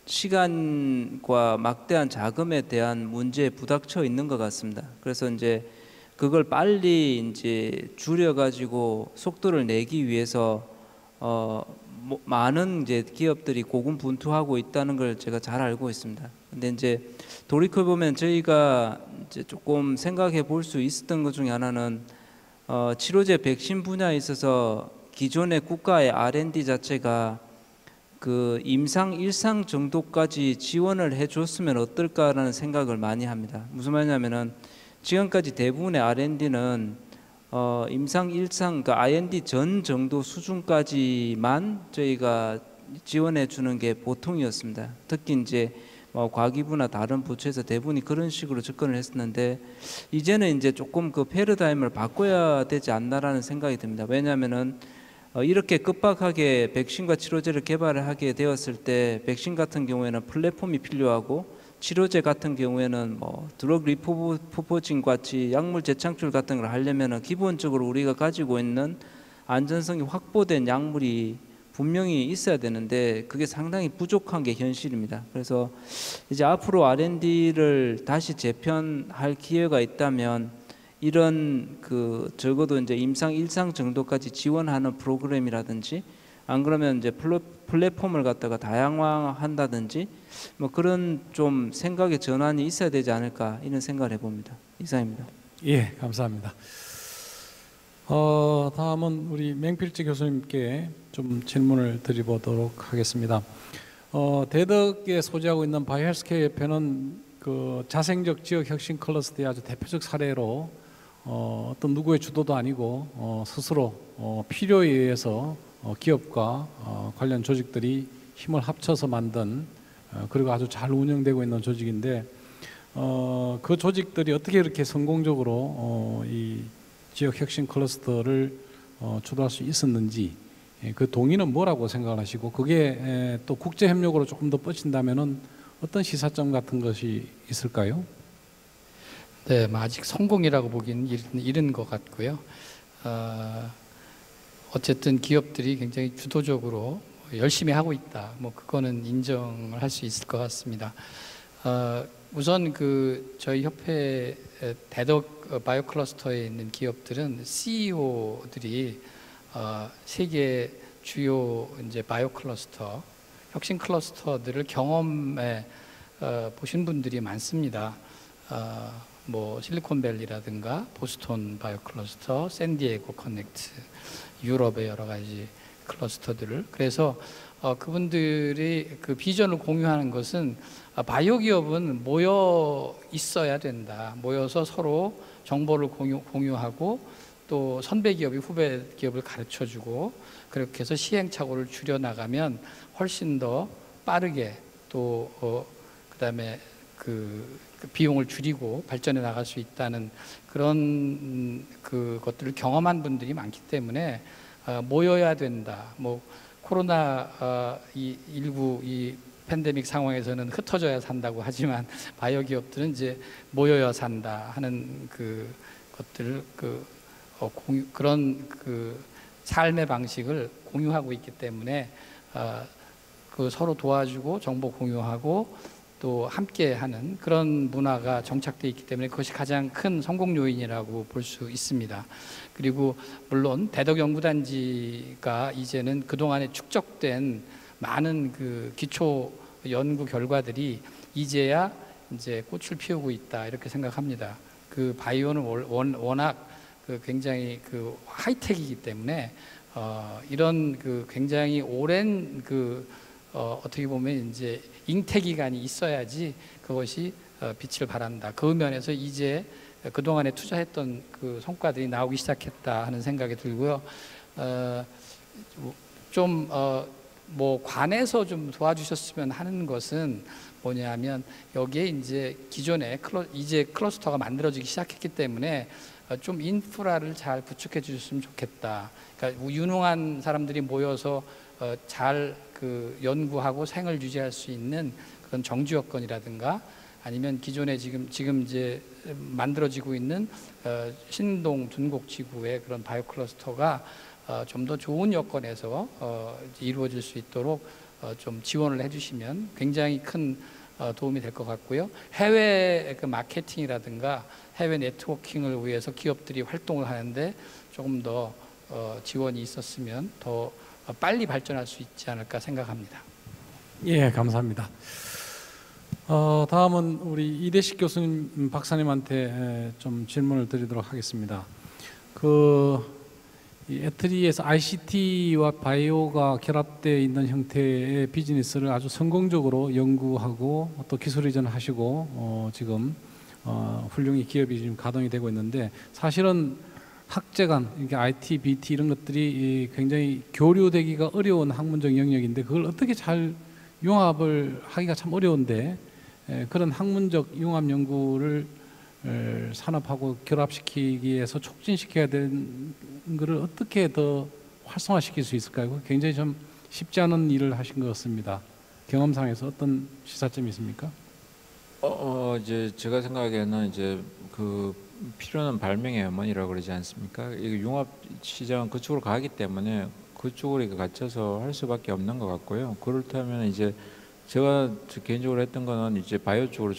시간과 막대한 자금에 대한 문제에 부닥쳐 있는 것 같습니다. 그래서 이제 그걸 빨리 이제 줄여가지고 속도를 내기 위해서 많은 이제 기업들이 고군분투하고 있다는 걸 제가 잘 알고 있습니다. 근데 이제 돌이켜 보면 저희가 이제 조금 생각해 볼 수 있었던 것 중에 하나는 치료제 백신 분야에 있어서 기존의 국가의 R&D 자체가 그 임상 1상 정도까지 지원을 해줬으면 어떨까라는 생각을 많이 합니다. 무슨 말이냐면은 지금까지 대부분의 R&D는 임상 1상 그러니까 R&D 전 정도 수준까지만 저희가 지원해 주는 게 보통이었습니다. 특히 이제 과기부나 다른 부처에서 대부분이 그런 식으로 접근을 했었는데, 이제는 이제 조금 그 패러다임을 바꿔야 되지 않나라는 생각이 듭니다. 왜냐하면은 이렇게 급박하게 백신과 치료제를 개발을 하게 되었을 때 백신 같은 경우에는 플랫폼이 필요하고 치료제 같은 경우에는 뭐 드러그 리포포진 같이 약물 재창출 같은 걸 하려면은 기본적으로 우리가 가지고 있는 안전성이 확보된 약물이 분명히 있어야 되는데 그게 상당히 부족한 게 현실입니다. 그래서 이제 앞으로 R&D를 다시 재편할 기회가 있다면 이런 그 적어도 이제 임상 1상 정도까지 지원하는 프로그램이라든지 안 그러면 이제 플랫폼을 갖다가 다양화한다든지 뭐 그런 좀 생각의 전환이 있어야 되지 않을까 이런 생각을 해봅니다. 이상입니다. 예, 감사합니다. 다음은 우리 맹필지 교수님께 좀 질문을 드려보도록 하겠습니다. 대덕에 소재하고 있는 바이오헬스케어 협회는 그 자생적 지역 혁신 클러스터의 아주 대표적 사례로 어떤 누구의 주도도 아니고 스스로 필요에 의해서 기업과 관련 조직들이 힘을 합쳐서 만든 그리고 아주 잘 운영되고 있는 조직인데 그 조직들이 어떻게 이렇게 성공적으로 이 지역 혁신 클러스터를 주도할 수 있었는지 그 동의는 뭐라고 생각을 하시고 그게 또 국제 협력으로 조금 더 뻗친다면은 어떤 시사점 같은 것이 있을까요? 네, 아직 성공이라고 보기는 이른 것 같고요. 어쨌든 기업들이 굉장히 주도적으로 열심히 하고 있다. 뭐 그거는 인정을 할 수 있을 것 같습니다. 우선 그 저희 협회 대덕 바이오 클러스터에 있는 기업들은 CEO들이 세계 주요 이제 바이오 클러스터, 혁신 클러스터들을 경험해 보신 분들이 많습니다. 뭐 실리콘밸리라든가 보스턴 바이오 클러스터, 샌디에고 커넥트, 유럽의 여러 가지 클러스터들을 그래서 그분들이 그 비전을 공유하는 것은 바이오 기업은 모여 있어야 된다. 모여서 서로 정보를 공유하고 또 선배 기업이 후배 기업을 가르쳐주고 그렇게 해서 시행착오를 줄여나가면 훨씬 더 빠르게 또 그다음에 그 비용을 줄이고 발전해 나갈 수 있다는 그런 그것들을 경험한 분들이 많기 때문에 모여야 된다. 뭐 코로나 19 이 팬데믹 상황에서는 흩어져야 산다고 하지만 바이오 기업들은 이제 모여야 산다 하는 그 것들을 그런 그 삶의 방식을 공유하고 있기 때문에 그 서로 도와주고 정보 공유하고 또 함께하는 그런 문화가 정착되어 있기 때문에 그것이 가장 큰 성공 요인이라고 볼 수 있습니다. 그리고 물론 대덕연구단지가 이제는 그동안에 축적된 많은 그 기초 연구 결과들이 이제야 이제 꽃을 피우고 있다 이렇게 생각합니다. 그 바이오는 워낙 그 굉장히 그 하이텍이기 때문에 이런 그 굉장히 오랜 그 어떻게 보면 이제 잉태 기간이 있어야지 그것이 빛을 발한다. 그 면에서 이제 그동안에 투자했던 그 성과들이 나오기 시작했다 하는 생각이 들고요. 좀 뭐 관에서 좀 도와주셨으면 하는 것은 뭐냐면 여기에 이제 기존에 이제 클러스터가 만들어지기 시작했기 때문에 좀 인프라를 잘 구축해 주셨으면 좋겠다. 그러니까 유능한 사람들이 모여서 잘 그 연구하고 생을 유지할 수 있는 그런 정주 여건이라든가 아니면 기존에 지금 이제 만들어지고 있는 신동 둔곡지구의 그런 바이오 클러스터가 좀 더 좋은 여건에서 이루어질 수 있도록 좀 지원을 해주시면 굉장히 큰 도움이 될 것 같고요. 해외 그 마케팅이라든가 해외 네트워킹을 위해서 기업들이 활동을 하는데 조금 더 지원이 있었으면 더 빨리 발전할 수 있지 않을까 생각합니다. 예, 감사합니다. 다음은 우리 이대식 교수님 박사님한테 좀 질문을 드리도록 하겠습니다. 이 애트리에서 ICT와 바이오가 결합되어 있는 형태의 비즈니스를 아주 성공적으로 연구하고 또 기술 이전하시고 지금 훌륭히 기업이 지금 가동이 되고 있는데 사실은 학제 간 이렇게 IT, BT 이런 것들이 굉장히 교류되기가 어려운 학문적 영역인데 그걸 어떻게 잘 융합을 하기가 참 어려운데 그런 학문적 융합 연구를 산업하고 결합시키기 위해서 촉진시켜야 되는 것을 어떻게 더 활성화시킬 수 있을까요? 굉장히 좀 쉽지 않은 일을 하신 것 같습니다. 경험상에서 어떤 시사점이 있습니까? 이제 제가 생각하기에는 이제 그 필요는 발명의 어머니라고 그러지 않습니까? 이 융합 시장은 그쪽으로 가기 때문에 그쪽으로 갇혀서 할 수밖에 없는 것 같고요. 그렇다면 이제 제가 개인적으로 했던 거는 이제 바이오 쪽으로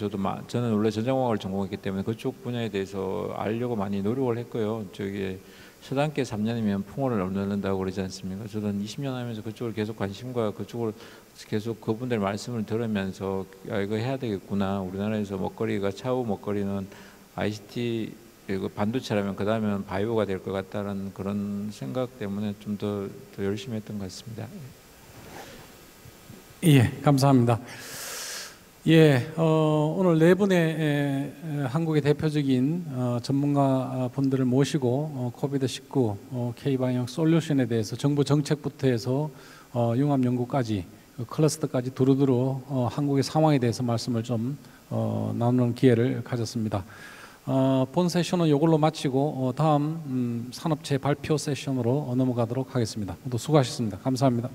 저는 원래 전자공학을 전공했기 때문에 그쪽 분야에 대해서 알려고 많이 노력을 했고요. 서당계 3년이면 풍어를 얻는다고 그러지 않습니까? 저도 20년 하면서 그쪽을 계속 관심과 그쪽으로 계속 그분들 말씀을 들으면서 이거 해야 되겠구나. 우리나라에서 먹거리가 차후 먹거리는 ICT 그리고 반도체라면 그 다음에는 바이오가 될 것 같다는 그런 생각 때문에 좀 더 열심히 했던 것 같습니다. 예, 감사합니다. 예, 오늘 네 분의 한국의 대표적인 전문가 분들을 모시고 코비드-19 K-방역 솔루션에 대해서 정부 정책부터 해서 융합 연구까지 클러스터까지 두루두루 한국의 상황에 대해서 말씀을 좀 나누는 기회를 가졌습니다. 본 세션은 이걸로 마치고 다음 산업체 발표 세션으로 넘어가도록 하겠습니다. 모두 수고하셨습니다. 감사합니다.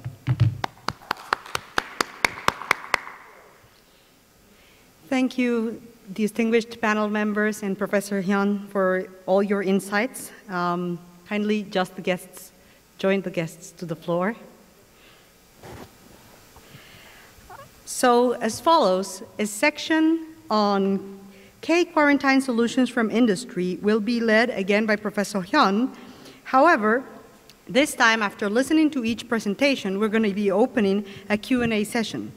Thank you, distinguished panel members and Professor Hyun, for all your insights. Kindly just the guests, join the guests to the floor. So as follows, a section on K-quarantine solutions from industry will be led again by Professor Hyun. However, this time after listening to each presentation, we're going to be opening a Q&A session.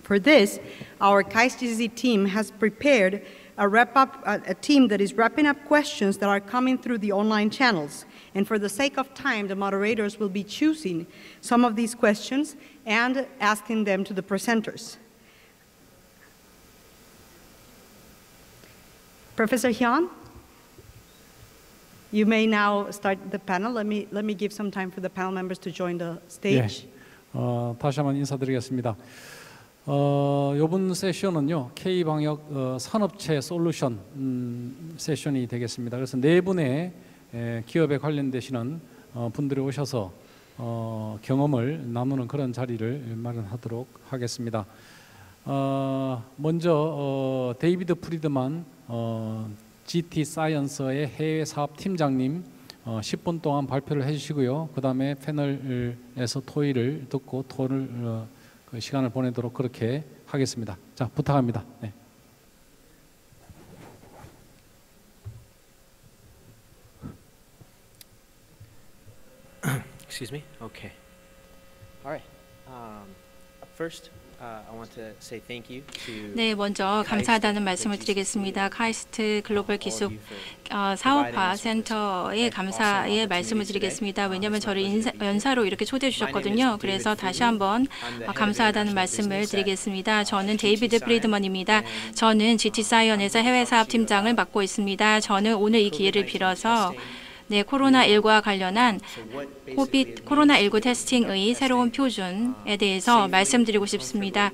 For this, our KAIST-GCC team has prepared a team that is wrapping up questions that are coming through the online channels. And for the sake of time, the moderators will be choosing some of these questions and asking them to the presenters. Professor Hyun, you may now start the panel. Let me give some time for the panel members to join the stage. 예, 다시 한번 인사드리겠습니다. 이번 세션은요, K-방역 산업체 솔루션 세션이 되겠습니다. 그래서 네 분의 기업에 관련되시는 분들이 오셔서 경험을 나누는 그런 자리를 마련하도록 하겠습니다. 먼저 데이비드 프리드만 GT 사이언스의 해외 사업 팀장님 10분 동안 발표를 해주시고요. 그 다음에 패널에서 토의를 듣고 토를 그 시간을 보내도록 그렇게 하겠습니다. 자, 부탁합니다. 네. Excuse me? Okay. All right. First, I want to say thank you to 네, 먼저 감사하다는 말씀을 드리겠습니다. 카이스트 글로벌 기술 사업화 센터에 감사의 말씀을 드리겠습니다. 왜냐하면 저를 연사로 이렇게 초대해 주셨거든요. 그래서 다시 한번 감사하다는 말씀을 드리겠습니다. 저는 데이비드 프리드먼입니다. 저는 GT 사이언에서 해외 사업 팀장을 맡고 있습니다. 저는 오늘 이 기회를 빌어서 네, 코로나19와 관련한 코로나19 테스팅의 새로운 표준에 대해서 말씀드리고 싶습니다.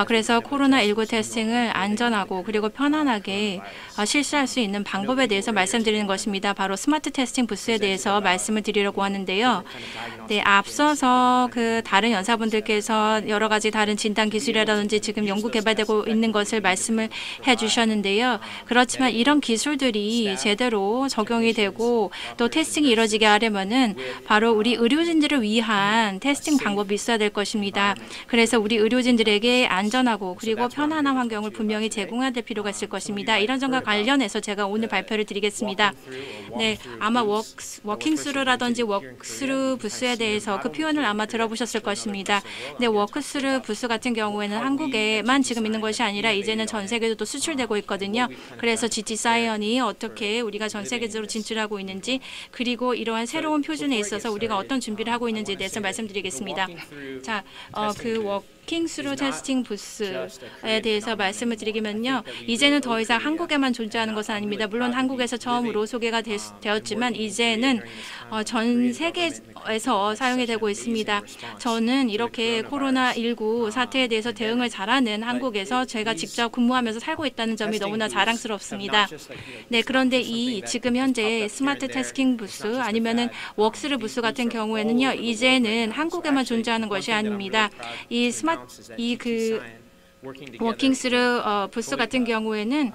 그래서 코로나19 테스팅을 안전하고 그리고 편안하게 실시할 수 있는 방법에 대해서 말씀드리는 것입니다. 바로 스마트 테스팅 부스에 대해서 말씀을 드리려고 하는데요. 네, 앞서서 그 다른 연사분들께서 여러 가지 다른 진단 기술이라든지 지금 연구 개발되고 있는 것을 말씀을 해주셨는데요. 그렇지만 이런 기술들이 제대로 적용이 되고 또 테스팅이 이루어지게 하려면은 바로 우리 의료진들을 위한 테스팅 방법이 있어야 될 것입니다. 그래서 우리 의료진들에게 안전하고 그리고 편안한 환경을 분명히 제공해야 될 필요가 있을 것입니다. 이런 점과 관련해서 제가 오늘 발표를 드리겠습니다. 네, 아마 워킹스루라든지 워크스루 부스에 대해서 그 표현을 아마 들어보셨을 것입니다. 네, 워크스루 부스 같은 경우에는 한국에만 지금 있는 것이 아니라 이제는 전 세계도 또 수출되고 있거든요. 그래서 GT 사이언이 어떻게 우리가 전 세계적으로 진출하고 있는지 그리고 이러한 새로운 표준에 있어서 우리가 어떤 준비를 하고 있는지에 대해서 말씀드리겠습니다. 자, 그 워킹스루 테스팅 부스에 대해서 말씀을 드리면요. 이제는 더 이상 한국에만 존재하는 것은 아닙니다. 물론 한국에서 처음으로 소개가 되었지만 이제는 전 세계에서 사용이 되고 있습니다. 저는 이렇게 코로나19 사태에 대해서 대응을 잘하는 한국에서 제가 직접 근무하면서 살고 있다는 점이 너무나 자랑스럽습니다. 네, 그런데 이 지금 현재 스마트 테스팅 부스 아니면은 워크스루 부스 같은 경우에는요. 이제는 한국에만 존재하는 것이 아닙니다. 워킹스루 부스 같은 경우에는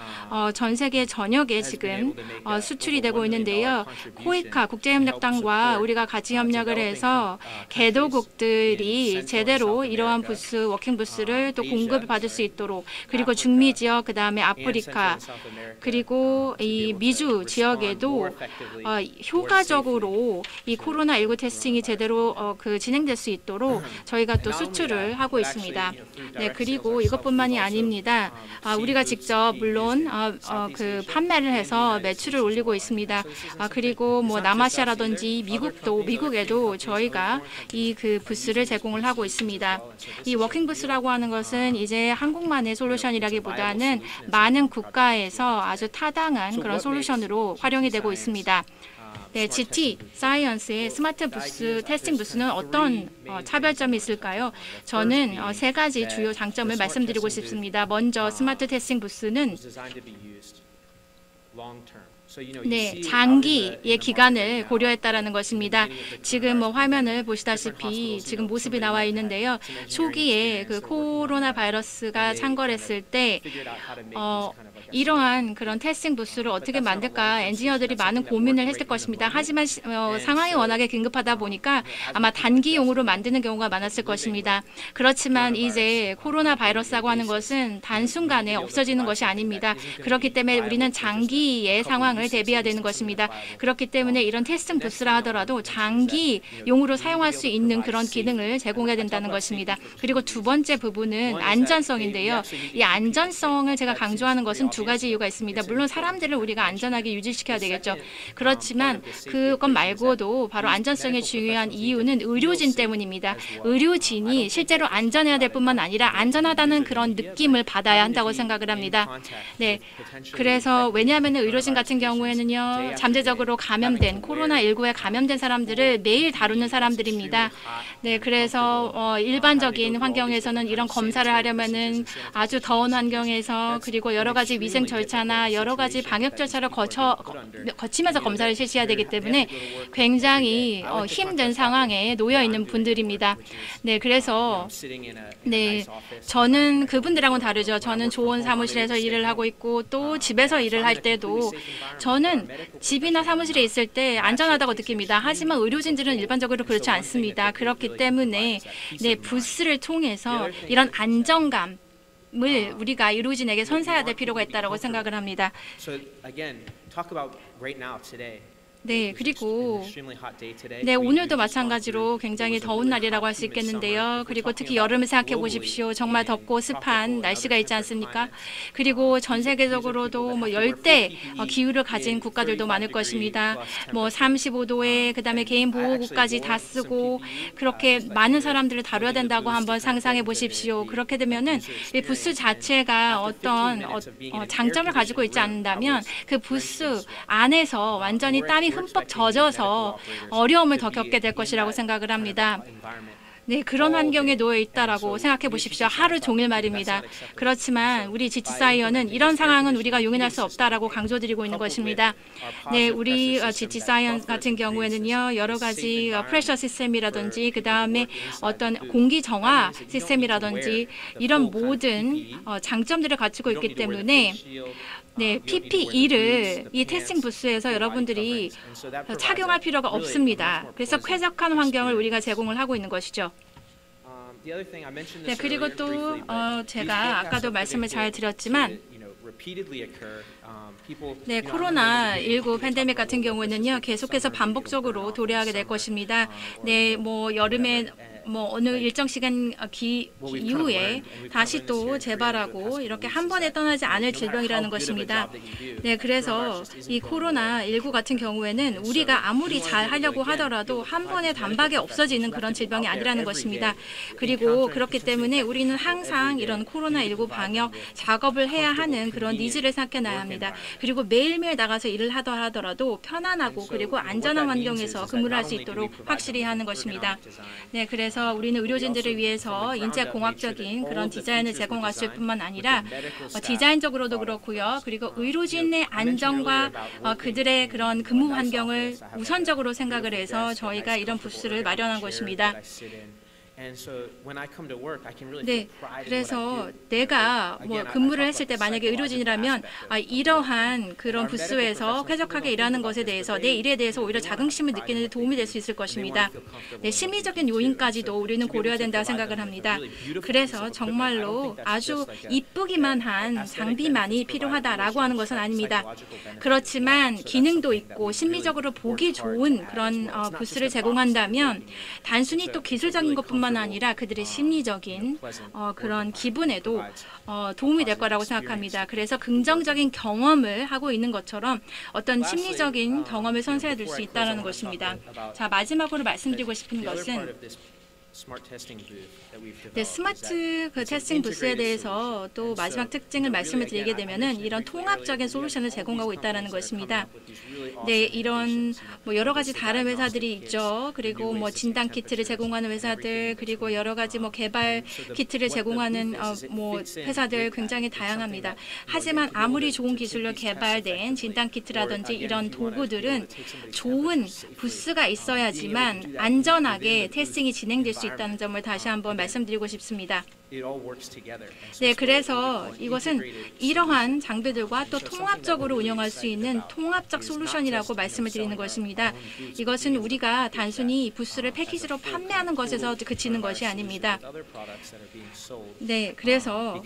전 세계 전역에 지금 수출이 되고 있는데요. 코이카 국제협력단과 우리가 같이 협력을 해서 개도국들이 제대로 이러한 부스, 워킹 부스를 또 공급을 받을 수 있도록 그리고 중미 지역, 그 다음에 아프리카 그리고 이 미주 지역에도 효과적으로 이 코로나19 테스팅이 제대로 진행될 수 있도록 저희가 또 수출을 하고 있습니다. 네, 그리고 이것뿐만이 아닙니다. 우리가 직접 물론 그 판매를 해서 매출을 올리고 있습니다. 그리고 뭐 남아시아라든지 미국에도 저희가 이 그 부스를 제공을 하고 있습니다. 이 워킹 부스라고 하는 것은 이제 한국만의 솔루션이라기보다는 많은 국가에서 아주 타당한 그런 솔루션으로 활용이 되고 있습니다. 네, GT 사이언스의 스마트 부스, 테스팅 부스는 어떤 차별점이 있을까요? 저는 세 가지 주요 장점을 말씀드리고 싶습니다. 먼저 스마트 테스팅 부스는 네, 장기의 기간을 고려했다라는 것입니다. 지금 뭐 화면을 보시다시피 지금 모습이 나와 있는데요. 초기에 그 코로나 바이러스가 창궐했을 때 이러한 그런 테스팅 부스를 어떻게 만들까 엔지니어들이 많은 고민을 했을 것입니다. 하지만 상황이 워낙에 긴급하다 보니까 아마 단기용으로 만드는 경우가 많았을 것입니다. 그렇지만 이제 코로나 바이러스라고 하는 것은 단순간에 없어지는 것이 아닙니다. 그렇기 때문에 우리는 장기의 상황을 대비해야 되는 것입니다. 그렇기 때문에 이런 테스팅 부스라 하더라도 장기용으로 사용할 수 있는 그런 기능을 제공해야 된다는 것입니다. 그리고 두 번째 부분은 안전성인데요. 이 안전성을 제가 강조하는 것은 두 가지 이유가 있습니다. 물론 사람들을 우리가 안전하게 유지시켜야 되겠죠. 그렇지만 그것 말고도 바로 안전성의 중요한 이유는 의료진 때문입니다. 의료진이 실제로 안전해야 될 뿐만 아니라 안전하다는 그런 느낌을 받아야 한다고 생각을 합니다. 네, 그래서 왜냐하면 의료진 같은 경우에는요, 잠재적으로 감염된 코로나19에 감염된 사람들을 매일 다루는 사람들입니다. 네, 그래서 일반적인 환경에서는 이런 검사를 하려면은 아주 더운 환경에서 그리고 여러 가지 위생 절차나 여러 가지 방역 절차를 거치면서 검사를 실시해야 되기 때문에 굉장히 힘든 상황에 놓여 있는 분들입니다. 네, 그래서 네, 저는 그분들하고는 다르죠. 저는 좋은 사무실에서 일을 하고 있고 또 집에서 일을 할 때도 저는 집이나 사무실에 있을 때 안전하다고 느낍니다. 하지만 의료진들은 일반적으로 그렇지 않습니다. 그렇기 때문에 네, 부스를 통해서 이런 안정감 을 우리가 의료진에게 선사해야 될 필요가 있다고 생각을 합니다. 네, 그리고 네, 오늘도 마찬가지로 굉장히 더운 날이라고 할 수 있겠는데요. 그리고 특히 여름을 생각해 보십시오. 정말 덥고 습한 날씨가 있지 않습니까? 그리고 전 세계적으로도 뭐 열대 기후를 가진 국가들도 많을 것입니다. 뭐 35도에 그다음에 개인 보호구까지 다 쓰고 그렇게 많은 사람들을 다뤄야 된다고 한번 상상해 보십시오. 그렇게 되면은 이 부스 자체가 어떤 장점을 가지고 있지 않는다면 그 부스 안에서 완전히 땀이 흠뻑 젖어서 어려움을 더 겪게 될 것이라고 생각을 합니다. 네, 그런 환경에 놓여 있다라고 생각해 보십시오. 하루 종일 말입니다. 그렇지만 우리 GT 사이언은 이런 상황은 우리가 용인할 수 없다라고 강조드리고 있는 것입니다. 네, 우리 GT 사이언 같은 경우에는요, 여러 가지 프레셔 시스템이라든지 그 다음에 어떤 공기 정화 시스템이라든지 이런 모든 장점들을 갖추고 있기 때문에 네, PPE를 이 테스팅 부스에서 여러분들이 착용할 필요가 없습니다. 그래서 쾌적한 환경을 우리가 제공을 하고 있는 것이죠. 네, 그리고 또 제가 아까도 말씀을 잘 드렸지만 네, 코로나19 팬데믹 같은 경우에는요, 계속해서 반복적으로 도래하게 될 것입니다. 네, 뭐 여름에 뭐 어느 일정 시간 이후에 다시 또 재발하고 이렇게 한 번에 떠나지 않을 질병이라는 것입니다. 네, 그래서 이 코로나19 같은 경우에는 우리가 아무리 잘 하려고 하더라도 한 번에 단박에 없어지는 그런 질병이 아니라는 것입니다. 그리고 그렇기 때문에 우리는 항상 이런 코로나19 방역 작업을 해야 하는 그런 니즈를 생각해놔야 합니다. 그리고 매일매일 나가서 일을 하더라도 편안하고 그리고 안전한 환경에서 근무를 할 수 있도록 확실히 하는 것입니다. 네, 그래서 우리는 의료진들을 위해서 인체공학적인 그런 디자인을 제공할 뿐만 아니라 디자인적으로도 그렇고요. 그리고 의료진의 안전과 그들의 그런 근무 환경을 우선적으로 생각을 해서 저희가 이런 부스를 마련한 것입니다. 네, 그래서 내가 뭐 근무를 했을 때 만약에 의료진이라면 이러한 그런 부스에서 쾌적하게 일하는 것에 대해서 내 일에 대해서 오히려 자긍심을 느끼는 데 도움이 될 수 있을 것입니다. 네, 심리적인 요인까지도 우리는 고려해야 된다고 생각을 합니다. 그래서 정말로 아주 이쁘기만 한 장비만이 필요하다라고 하는 것은 아닙니다. 그렇지만 기능도 있고 심리적으로 보기 좋은 그런 부스를 제공한다면 단순히 또 기술적인 것뿐만 뿐만 아니라 그들의 심리적인 그런 기분에도 도움이 될 거라고 생각합니다. 그래서 긍정적인 경험을 하고 있는 것처럼 어떤 심리적인 경험을 선사해 줄 수 있다는 것입니다. 자, 마지막으로 말씀드리고 싶은 것은 네, 스마트 테스팅 부스에 대해서 또 마지막 특징을 말씀을 드리게 되면은 이런 통합적인 솔루션을 제공하고 있다는 것입니다. 네, 이런 뭐 여러 가지 다른 회사들이 있죠. 그리고 뭐 진단 키트를 제공하는 회사들, 그리고 여러 가지 뭐 개발 키트를 제공하는 뭐 회사들 굉장히 다양합니다. 하지만 아무리 좋은 기술로 개발된 진단 키트라든지 이런 도구들은 좋은 부스가 있어야지만 안전하게 테스팅이 진행될 수 있다는 점을 다시 한번 말씀드리고 싶습니다. 네, 그래서 이것은 이러한 장비들과 또 통합적으로 운영할 수 있는 통합적 솔루션이라고 말씀을 드리는 것입니다. 이것은 우리가 단순히 부스를 패키지로 판매하는 것에서 그치는 것이 아닙니다. 네, 그래서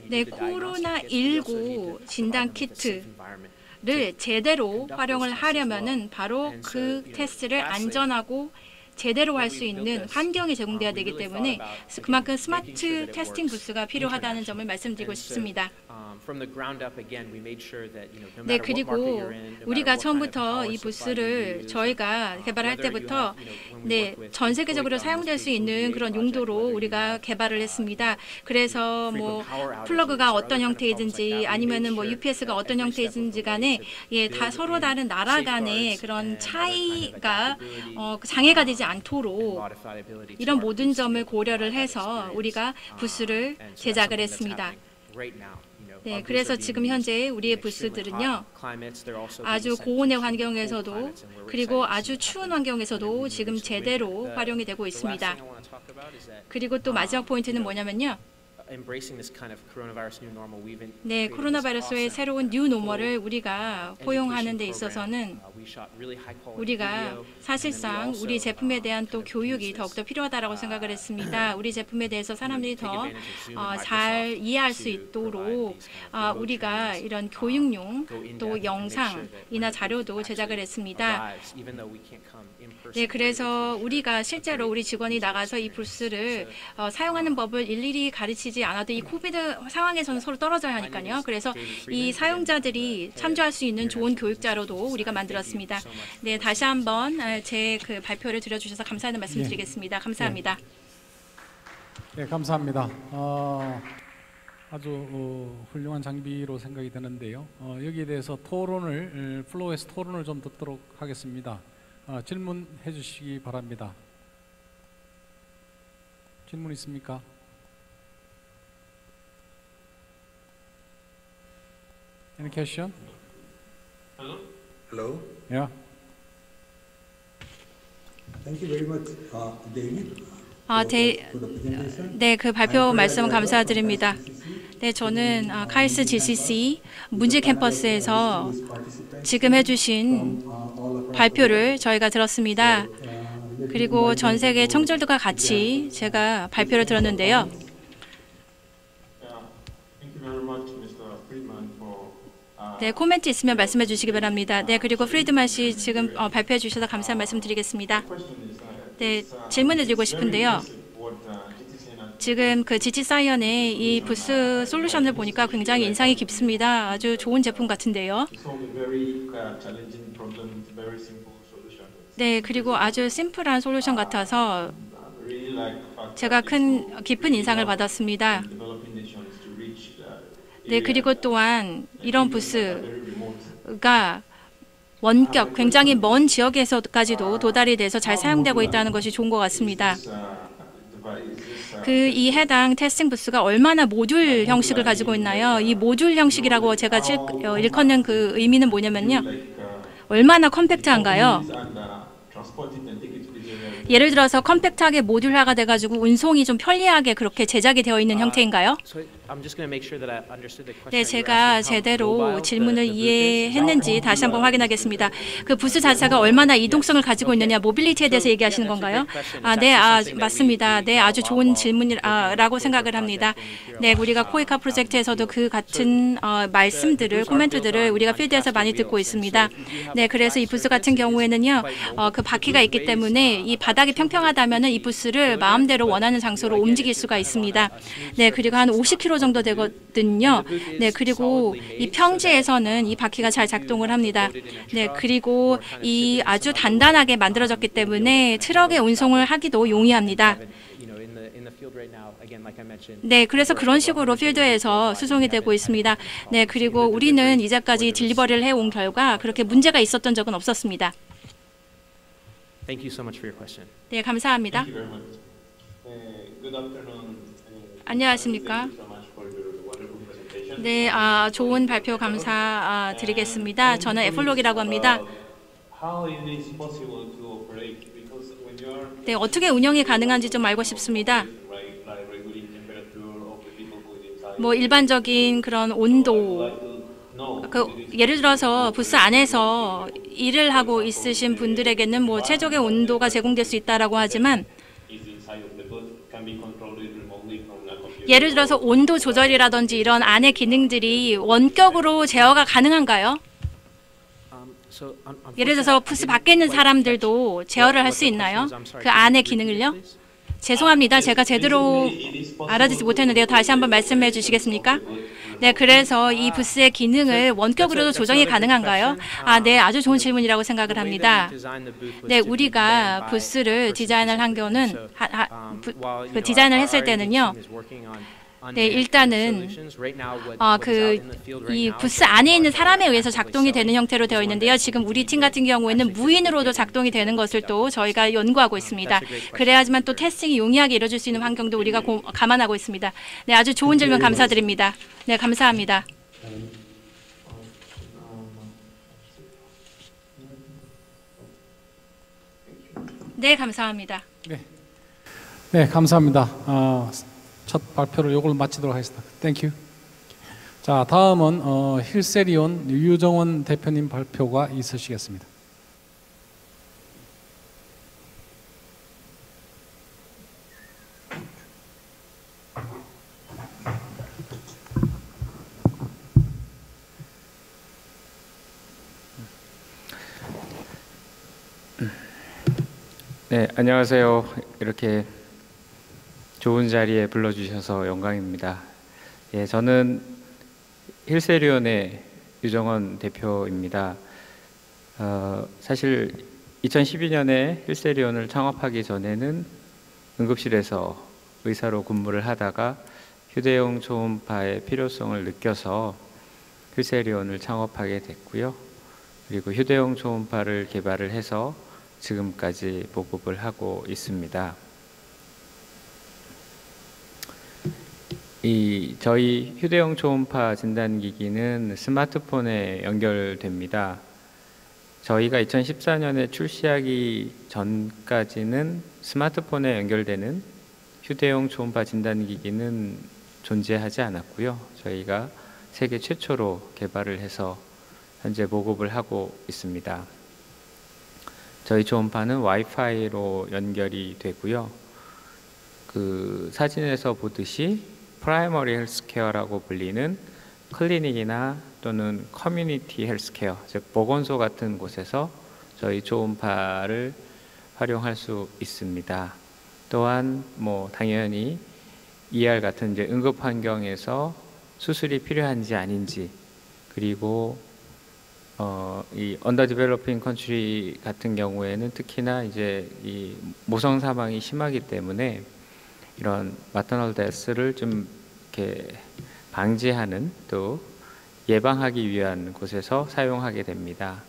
네, 코로나19 진단 키트 를 제대로 활용을 하려면은 바로 그 테스트를 안전하고 제대로 할 수 있는 환경이 제공돼야 되기 때문에 그만큼 스마트 테스팅 부스가 필요하다는 점을 말씀드리고 싶습니다. 네, 그리고 우리가 처음부터 이 부스를 저희가 개발할 때부터 네, 전 세계적으로 사용될 수 있는 그런 용도로 우리가 개발을 했습니다. 그래서 뭐 플러그가 어떤 형태이든지 아니면은 뭐 UPS가 어떤 형태이든지 간에 예, 다 서로 다른 나라 간의 그런 차이가 장애가 되지 않도록 이런 모든 점을 고려를 해서 우리가 부스를 제작을 했습니다. 네, 그래서 지금 현재 우리의 부스들은요, 아주 고온의 환경에서도 그리고 아주 추운 환경에서도 지금 제대로 활용이 되고 있습니다. 그리고 또 마지막 포인트는 뭐냐면요. 네, 코로나 바이러스의 새로운 뉴 노멀을 우리가 포용하는 데 있어서는 우리가 사실상 우리 제품에 대한 또 교육이 더욱더 필요하다고 생각을 했습니다. 우리 제품에 대해서 사람들이 더 잘 이해할 수 있도록 우리가 이런 교육용 또 영상이나 자료도 제작을 했습니다. 네, 그래서 우리가 실제로 우리 직원이 나가서 이 부스를 사용하는 법을 일일이 가르치지 않아도 이 코비드 상황에서는 서로 떨어져야 하니까요. 그래서 이 사용자들이 참조할 수 있는 좋은 교육 자료도 우리가 만들었습니다. 네, 다시 한번 제 그 발표를 드려주셔서 감사하는 말씀드리겠습니다. 감사합니다. 네, 감사합니다. 아주 훌륭한 장비로 생각이 되는데요. 여기에 대해서 토론을 플로어에서 토론을 좀 듣도록 하겠습니다. 질문해 주시기 바랍니다. 질문 있습니까? Any question? Hello. Hello. Yeah. Thank you very much, David. 네, 그 발표 말씀 감사드립니다. 네, 저는 카이스트 GCC 문지 캠퍼스에서 지금 해주신 발표를 저희가 들었습니다. 그리고 전 세계 청중들과 같이 제가 발표를 들었는데요. 네, 코멘트 있으면 말씀해 주시기 바랍니다. 네, 그리고 프리드만 씨 지금 발표해 주셔서 감사한 말씀 드리겠습니다. 네, 질문을 드리고 싶은데요. 지금 그 GT사이언의 이 부스 솔루션을 보니까 굉장히 인상이 깊습니다. 아주 좋은 제품 같은데요. 네, 그리고 아주 심플한 솔루션 같아서 제가 깊은 인상을 받았습니다. 네, 그리고 또한 이런 부스가 원격, 굉장히 먼 지역에서까지도 도달이 돼서 잘 사용되고 있다는 것이 좋은 것 같습니다. 이 해당 테스팅 부스가 얼마나 모듈 형식을 가지고 있나요? 이 모듈 형식이라고 제가 일컫는 그 의미는 뭐냐면요. 얼마나 컴팩트한가요? 예를 들어서 컴팩트하게 모듈화가 돼가지고 운송이 좀 편리하게 그렇게 제작이 되어 있는 형태인가요? I'm just going to make sure that I understood the question. 네, 제가 제대로 질문을 이해했는지 다시 한번 확인하겠습니다. 그 부스 자체가 얼마나 이동성을 가지고 있느냐, 모빌리티에 대해서 얘기하시는 건가요? 네, 맞습니다. 네, 아주 좋은 질문이라고 생각을 합니다. 네, 우리가 코이카 프로젝트에서도 그 같은 말씀들을, 코멘트들을 우리가 필드에서 많이 듣고 있습니다. 네, 그래서 이 부스 같은 경우에는요, 그 바퀴가 있기 때문에 이 바닥이 평평하다면은 이 부스를 마음대로 원하는 장소로 움직일 수가 있습니다. 네, 그리고 한 50km 정도 되거든요. 네, 그리고 이 평지에서는 이 바퀴가 잘 작동을 합니다. 네, 그리고 이 아주 단단하게 만들어졌기 때문에 트럭의 운송을 하기도 용이합니다. 네, 그래서 그런 식으로 필드에서 수송이 되고 있습니다. 네, 그리고 우리는 이제까지 딜리버리를 해온 결과 그렇게 문제가 있었던 적은 없었습니다. Thank you so much for your question. 네, 감사합니다. 안녕하십니까? 네, 좋은 발표 감사드리겠습니다. 저는 에플록이라고 합니다. 네, 어떻게 운영이 가능한지 좀 알고 싶습니다. 뭐 일반적인 그런 온도, 예를 들어서 부스 안에서 일을 하고 있으신 분들에게는 뭐 최적의 온도가 제공될 수 있다라고 하지만 예를 들어서 온도 조절이라든지 이런 안의 기능들이 원격으로 제어가 가능한가요? 예를 들어서 부스 밖에 있는 사람들도 제어를 할 수 있나요? 그 안의 기능을요? 죄송합니다. 제가 제대로 알아듣지 못했는데요. 다시 한번 말씀해 주시겠습니까? 네, 그래서 이 부스의 기능을 원격으로도 조정이 가능한가요? 네, 아주 좋은 질문이라고 생각을 합니다. 네, 우리가 부스를 디자인을 한 경우는 디자인을 했을 때는요. 네, 일단은 이 부스 안에 있는 사람에 의해서 작동이 되는 형태로 되어 있는데요. 지금 우리 팀 같은 경우에는 무인으로도 작동이 되는 것을 또 저희가 연구하고 있습니다. 그래야지만 또 테스팅이 용이하게 이루어질 수 있는 환경도 우리가 감안하고 있습니다. 네, 아주 좋은 질문 감사드립니다. 네, 감사합니다. 네, 감사합니다. 네, 감사합니다. 첫 발표를 요걸 마치도록 하겠습니다. 땡큐. 자, 다음은 힐세리온 유정원 대표님 발표가 있으시겠습니다. 네, 안녕하세요. 이렇게 좋은 자리에 불러주셔서 영광입니다. 예, 저는 힐세리온의 유정원 대표입니다. 사실 2012년에 힐세리온을 창업하기 전에는 응급실에서 의사로 근무를 하다가 휴대용 초음파의 필요성을 느껴서 힐세리온을 창업하게 됐고요. 그리고 휴대용 초음파를 개발을 해서 지금까지 보급을 하고 있습니다. 저희 휴대용 초음파 진단기기는 스마트폰에 연결됩니다. 저희가 2014년에 출시하기 전까지는 스마트폰에 연결되는 휴대용 초음파 진단기기는 존재하지 않았고요. 저희가 세계 최초로 개발을 해서 현재 보급을 하고 있습니다. 저희 초음파는 와이파이로 연결이 되고요. 그 사진에서 보듯이 프라이머리 헬스케어라고 불리는 클리닉이나 또는 커뮤니티 헬스케어, 즉 보건소 같은 곳에서 저희 초음파를 활용할 수 있습니다. 또한 뭐 당연히 ER 같은 이제 응급 환경에서 수술이 필요한지 아닌지, 그리고 이 언더 디벨로핑 컨트리 같은 경우에는 특히나 이제 이 모성 사망이 심하기 때문에 이런 마터널 데스를 좀 이렇게 방지하는, 또 예방하기 위한 곳에서 사용하게 됩니다.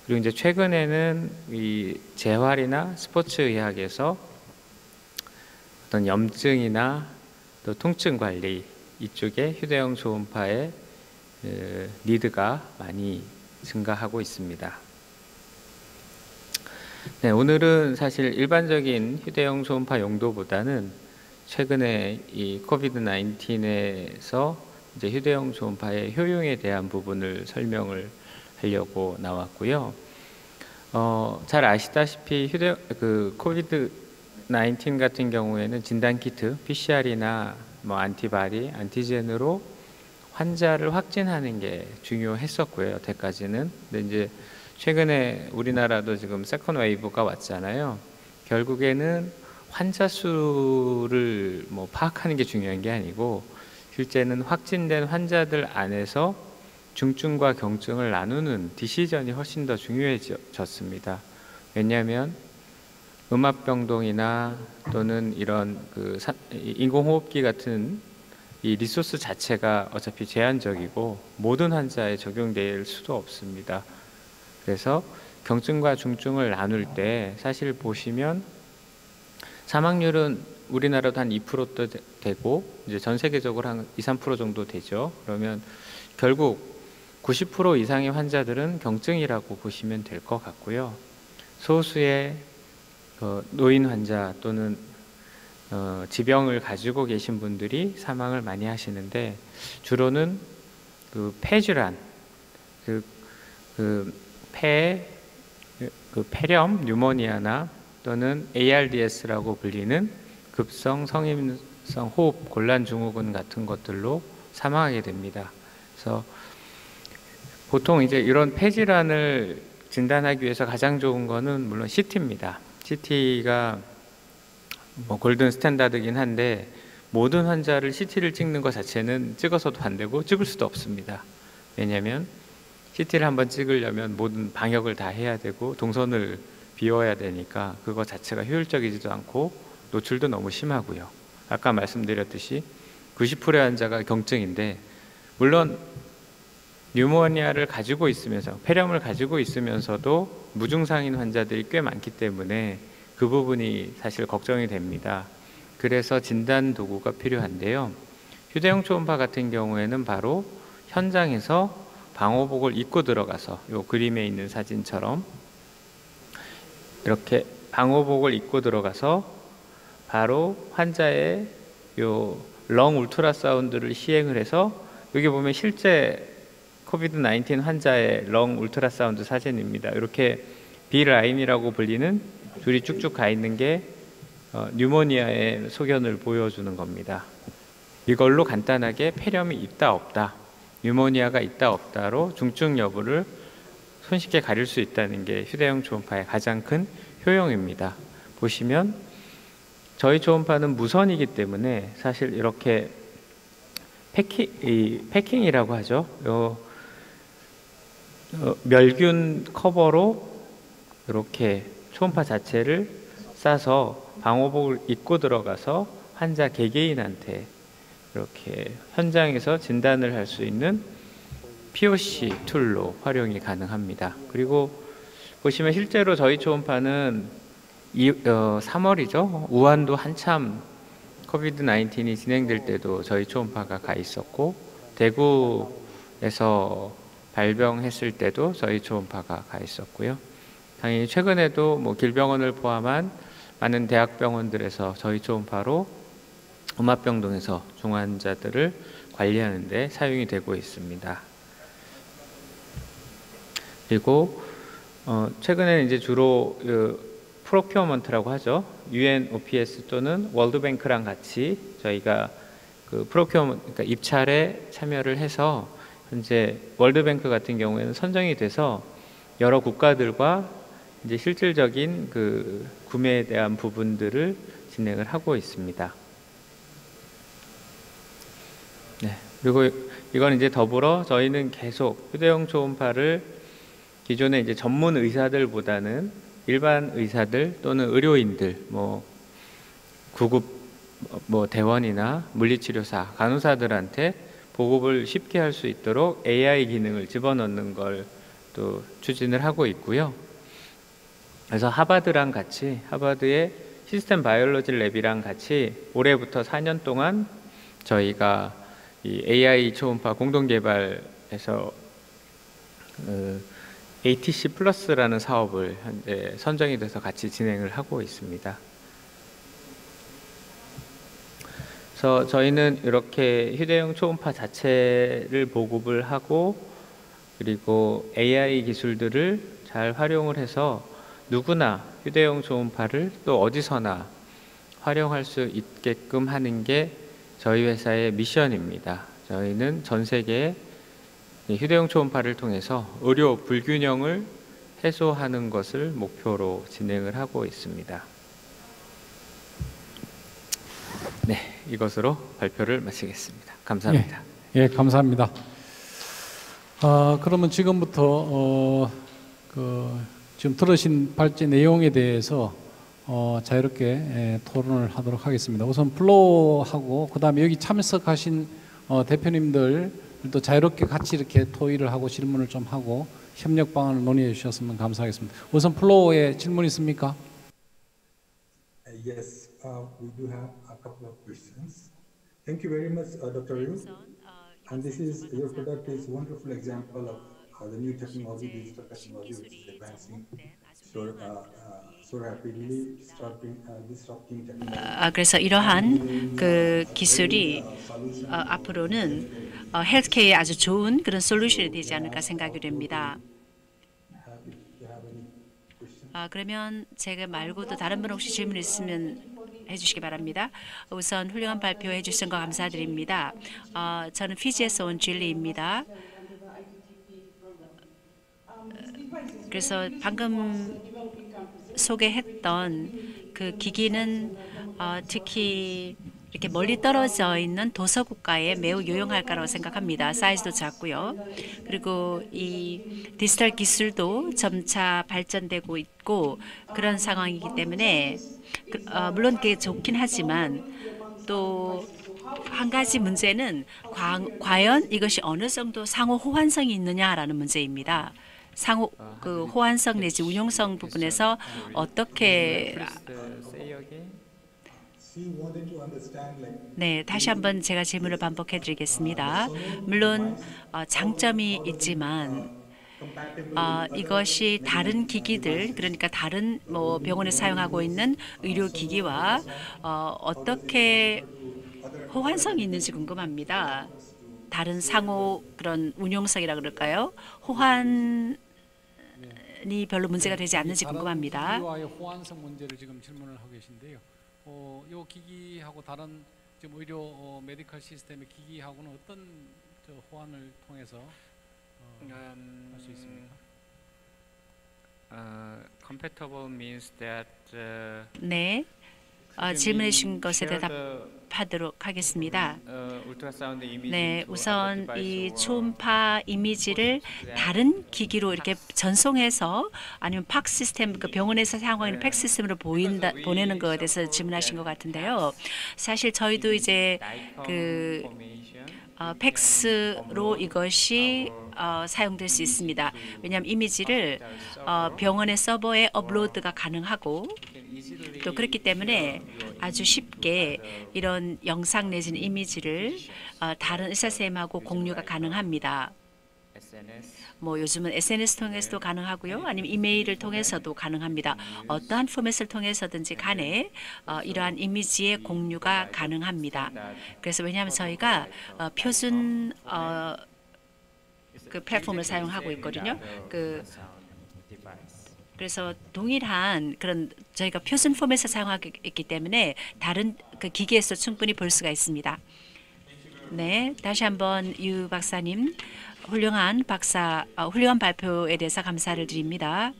그리고 이제 최근에는 이 재활이나 스포츠 의학에서 어떤 염증이나 또 통증 관리 이쪽에 휴대용 초음파의 니드가 많이 증가하고 있습니다. 네, 오늘은 사실 일반적인 휴대용 초음파 용도보다는 최근에 이 코비드 19에서 이제 휴대용 초음파의 효용에 대한 부분을 설명을 하려고 나왔고요. 잘 아시다시피 코비드 19 같은 경우에는 진단 키트, PCR이나 뭐 안티바디, 안티젠으로 환자를 확진하는 게 중요했었고요. 여태까지는. 근데 이제 최근에 우리나라도 지금 세컨 웨이브가 왔잖아요. 결국에는 환자 수를 뭐 파악하는 게 중요한 게 아니고 실제는 확진된 환자들 안에서 중증과 경증을 나누는 디시전이 훨씬 더 중요해졌습니다. 왜냐하면 음압병동이나 또는 이런 인공호흡기 같은 이 리소스 자체가 어차피 제한적이고 모든 환자에 적용될 수도 없습니다. 그래서 경증과 중증을 나눌 때 사실 보시면 사망률은 우리나라도 한 2%도 되고 이제 전 세계적으로 한 2~3% 정도 되죠. 그러면 결국 90% 이상의 환자들은 경증이라고 보시면 될 것 같고요. 소수의 노인 환자 또는 지병을 가지고 계신 분들이 사망을 많이 하시는데 주로는 폐질환, 폐렴, 뉴모니아나 또는 ARDS라고 불리는 급성 성인성 호흡 곤란 증후군 같은 것들로 사망하게 됩니다. 그래서 보통 이제 이런 폐질환을 진단하기 위해서 가장 좋은 거는 물론 CT입니다. CT가 뭐 골든 스탠다드긴 한데 모든 환자를 CT를 찍는 것 자체는 찍어서도 안 되고 찍을 수도 없습니다. 왜냐하면 CT를 한번 찍으려면 모든 방역을 다 해야 되고 동선을 비워야 되니까 그거 자체가 효율적이지도 않고 노출도 너무 심하고요. 아까 말씀드렸듯이 90%의 환자가 경증인데 물론 뉴모니아를 가지고 있으면서 폐렴을 가지고 있으면서도 무증상인 환자들이 꽤 많기 때문에 그 부분이 사실 걱정이 됩니다. 그래서 진단 도구가 필요한데요. 휴대용 초음파 같은 경우에는 바로 현장에서 방호복을 입고 들어가서 이 그림에 있는 사진처럼 이렇게 방호복을 입고 들어가서 바로 환자의 요 렁 울트라사운드를 시행을 해서 여기 보면 실제 코비드 19 환자의 렁 울트라사운드 사진입니다. 이렇게 B라인이라고 불리는 줄이 쭉쭉 가 있는 게 뉴모니아의 소견을 보여주는 겁니다. 이걸로 간단하게 폐렴이 있다 없다, 뉴모니아가 있다 없다로 중증 여부를 손쉽게 가릴 수 있다는 게 휴대용 초음파의 가장 큰 효용입니다. 보시면 저희 초음파는 무선이기 때문에 사실 이렇게 패킹이라고 하죠. 멸균 커버로 이렇게 초음파 자체를 싸서 방호복을 입고 들어가서 환자 개개인한테 이렇게 현장에서 진단을 할 수 있는 POC 툴로 활용이 가능합니다. 그리고 보시면 실제로 저희 초음파는 3월이죠. 우한도 한참 코비드 19이 진행될 때도 저희 초음파가 가 있었고 대구에서 발병했을 때도 저희 초음파가 가 있었고요. 당연히 최근에도 뭐 길병원을 포함한 많은 대학병원들에서 저희 초음파로 음압병동에서 중환자들을 관리하는 데 사용이 되고 있습니다. 그리고 최근에는 이제 주로 프로큐어먼트라고 하죠. UNOPS 또는 월드뱅크랑 같이 저희가 그러니까 입찰에 참여를 해서 현재 월드뱅크 같은 경우에는 선정이 돼서 여러 국가들과 이제 실질적인 그 구매에 대한 부분들을 진행을 하고 있습니다. 네. 그리고 이건 이제 더불어 저희는 계속 휴대용 초음파를 기존의 이제 전문 의사들보다는 일반 의사들 또는 의료인들, 구급 대원이나 물리치료사, 간호사들한테 보급을 쉽게 할 수 있도록 AI 기능을 집어넣는 걸 또 추진을 하고 있고요. 그래서 하버드랑 같이 하버드의 시스템 바이올로지 랩이랑 같이 올해부터 4년 동안 저희가 이 AI 초음파 공동 개발에서 ATC 플러스라는 사업을 현재 선정이 돼서 같이 진행을 하고 있습니다. 그래서 저희는 이렇게 휴대용 초음파 자체를 보급을 하고 그리고 AI 기술들을 잘 활용을 해서 누구나 휴대용 초음파를 또 어디서나 활용할 수 있게끔 하는 게 저희 회사의 미션입니다. 저희는 전 세계에 휴대용 초음파를 통해서 의료 불균형을 해소하는 것을 목표로 진행을 하고 있습니다. 네, 이것으로 발표를 마치겠습니다. 감사합니다. 예, 감사합니다. 그러면 지금부터 지금 들으신 발제 내용에 대해서 자유롭게 토론을 하도록 하겠습니다. 우선 플로우하고 그다음에 여기 참석하신 대표님들도 자유롭게 같이 이렇게 토의를 하고 질문을 좀 하고 협력 방안을 논의해 주셨으면 감사하겠습니다. 우선 플로우에 질문 있습니까? Yes, we do have a couple of questions. Thank you very much, Dr. Liu. And this is your product is a wonderful example of the new technology, digital technology, which is advancing so rapidly, disrupting technology. 그래서 이러한 그 기술이 앞으로는 헬스케어에 아주 좋은 그런 솔루션이 되지 않을까 생각이 됩니다. 그러면 제가 말고도 다른 분 혹시 질문 있으면 해주시기 바랍니다. 우선 훌륭한 발표해 주신 거 감사드립니다. 저는 피지에서 온 줄리입니다. 그래서 방금 소개했던 그 기기는 특히 이렇게 멀리 떨어져 있는 도서 국가에 매우 유용할 거라고 생각합니다. 사이즈도 작고요. 그리고 이 디지털 기술도 점차 발전되고 있고 그런 상황이기 때문에 물론 그게 좋긴 하지만 또 한 가지 문제는 과연 이것이 어느 정도 상호 호환성이 있느냐라는 문제입니다. 상호 그 호환성 내지 운용성 부분에서 어떻게 네, 다시 한번 제가 질문을 반복해 드리겠습니다. 물론 장점이 있지만 이것이 다른 기기들, 그러니까 다른 뭐 병원에 사용하고 있는 의료기기와 어떻게 호환성이 있는지 궁금합니다. 다른 상호 그런 운용성이라 그럴까요? 호환이 별로 문제가 되지 않는지 궁금합니다. 기기와의 호환성 문제를 지금 질문을 하고 계신데요. 이 기기하고 다른 지금 의료 메디컬 시스템의 기기하고는 어떤 호환을 통해서 할 수 있습니까? Compatible means that 네, 질문해 주신 것에 대답하도록 하겠습니다. 네, 우선 이 초음파 이미지를 다른 기기로 이렇게 전송해서 아니면 팍 시스템, 그 병원에서 사용하고 있는 팩 시스템으로 보내는 것에 대해서 질문하신 것 같은데요. 사실 저희도 이제 그 팩스로 이것이 사용될 수 있습니다. 왜냐하면 이미지를 병원의 서버에 업로드가 가능하고 또 그렇기 때문에 아주 쉽게 이런 영상 내지는 이미지를 다른 의사 선생님하고 공유가 가능합니다. 뭐 요즘은 SNS 통해서도 가능하고요. 아니면 이메일을 통해서도 가능합니다. 어떠한 포맷을 통해서든지 간에 이러한 이미지의 공유가 가능합니다. 그래서 왜냐하면 저희가 표준 그 플랫폼을 사용하고 있거든요. 그래서 동일한 그런 저희가 표준 포맷을 사용하고 있기 때문에 다른 그 기기에서 충분히 볼 수가 있습니다. 네, 다시 한번 유 박사님 훌륭한 발표에 대해서 감사를 드립니다.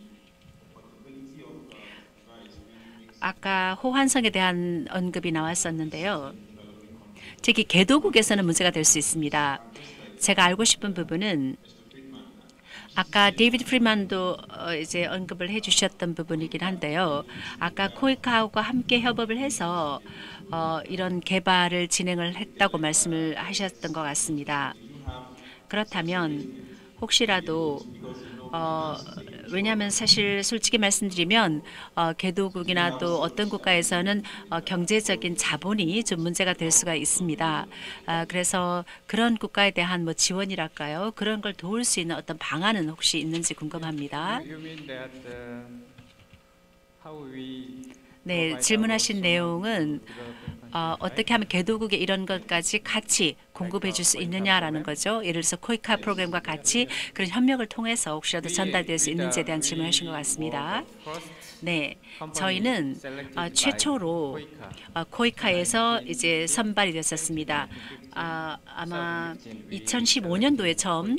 아까 호환성에 대한 언급이 나왔었는데요. 특히 개도국에서는 문제가 될 수 있습니다. 제가 알고 싶은 부분은 아까 데이비드 프리만도 이제 언급을 해주셨던 부분이긴 한데요. 아까 코이카하고 함께 협업을 해서 이런 개발을 진행을 했다고 말씀을 하셨던 것 같습니다. 그렇다면 혹시라도 왜냐하면 사실 솔직히 말씀드리면 개도국이나 또 어떤 국가에서는 경제적인 자본이 좀 문제가 될 수가 있습니다. 그래서 그런 국가에 대한 뭐 지원이랄까요? 그런 걸 도울 수 있는 어떤 방안은 혹시 있는지 궁금합니다. 네, 질문하신 내용은 어떻게 하면 개도국에 이런 것까지 같이 공급해 줄 수 있느냐라는 거죠. 예를 들어서 코이카 프로그램과 같이 그런 협력을 통해서 혹시라도 전달될 수 있는지에 대한 질문을 하신 것 같습니다. 네, 저희는 최초로 코이카에서 이제 선발이 됐었습니다. 아마 2015년도에 처음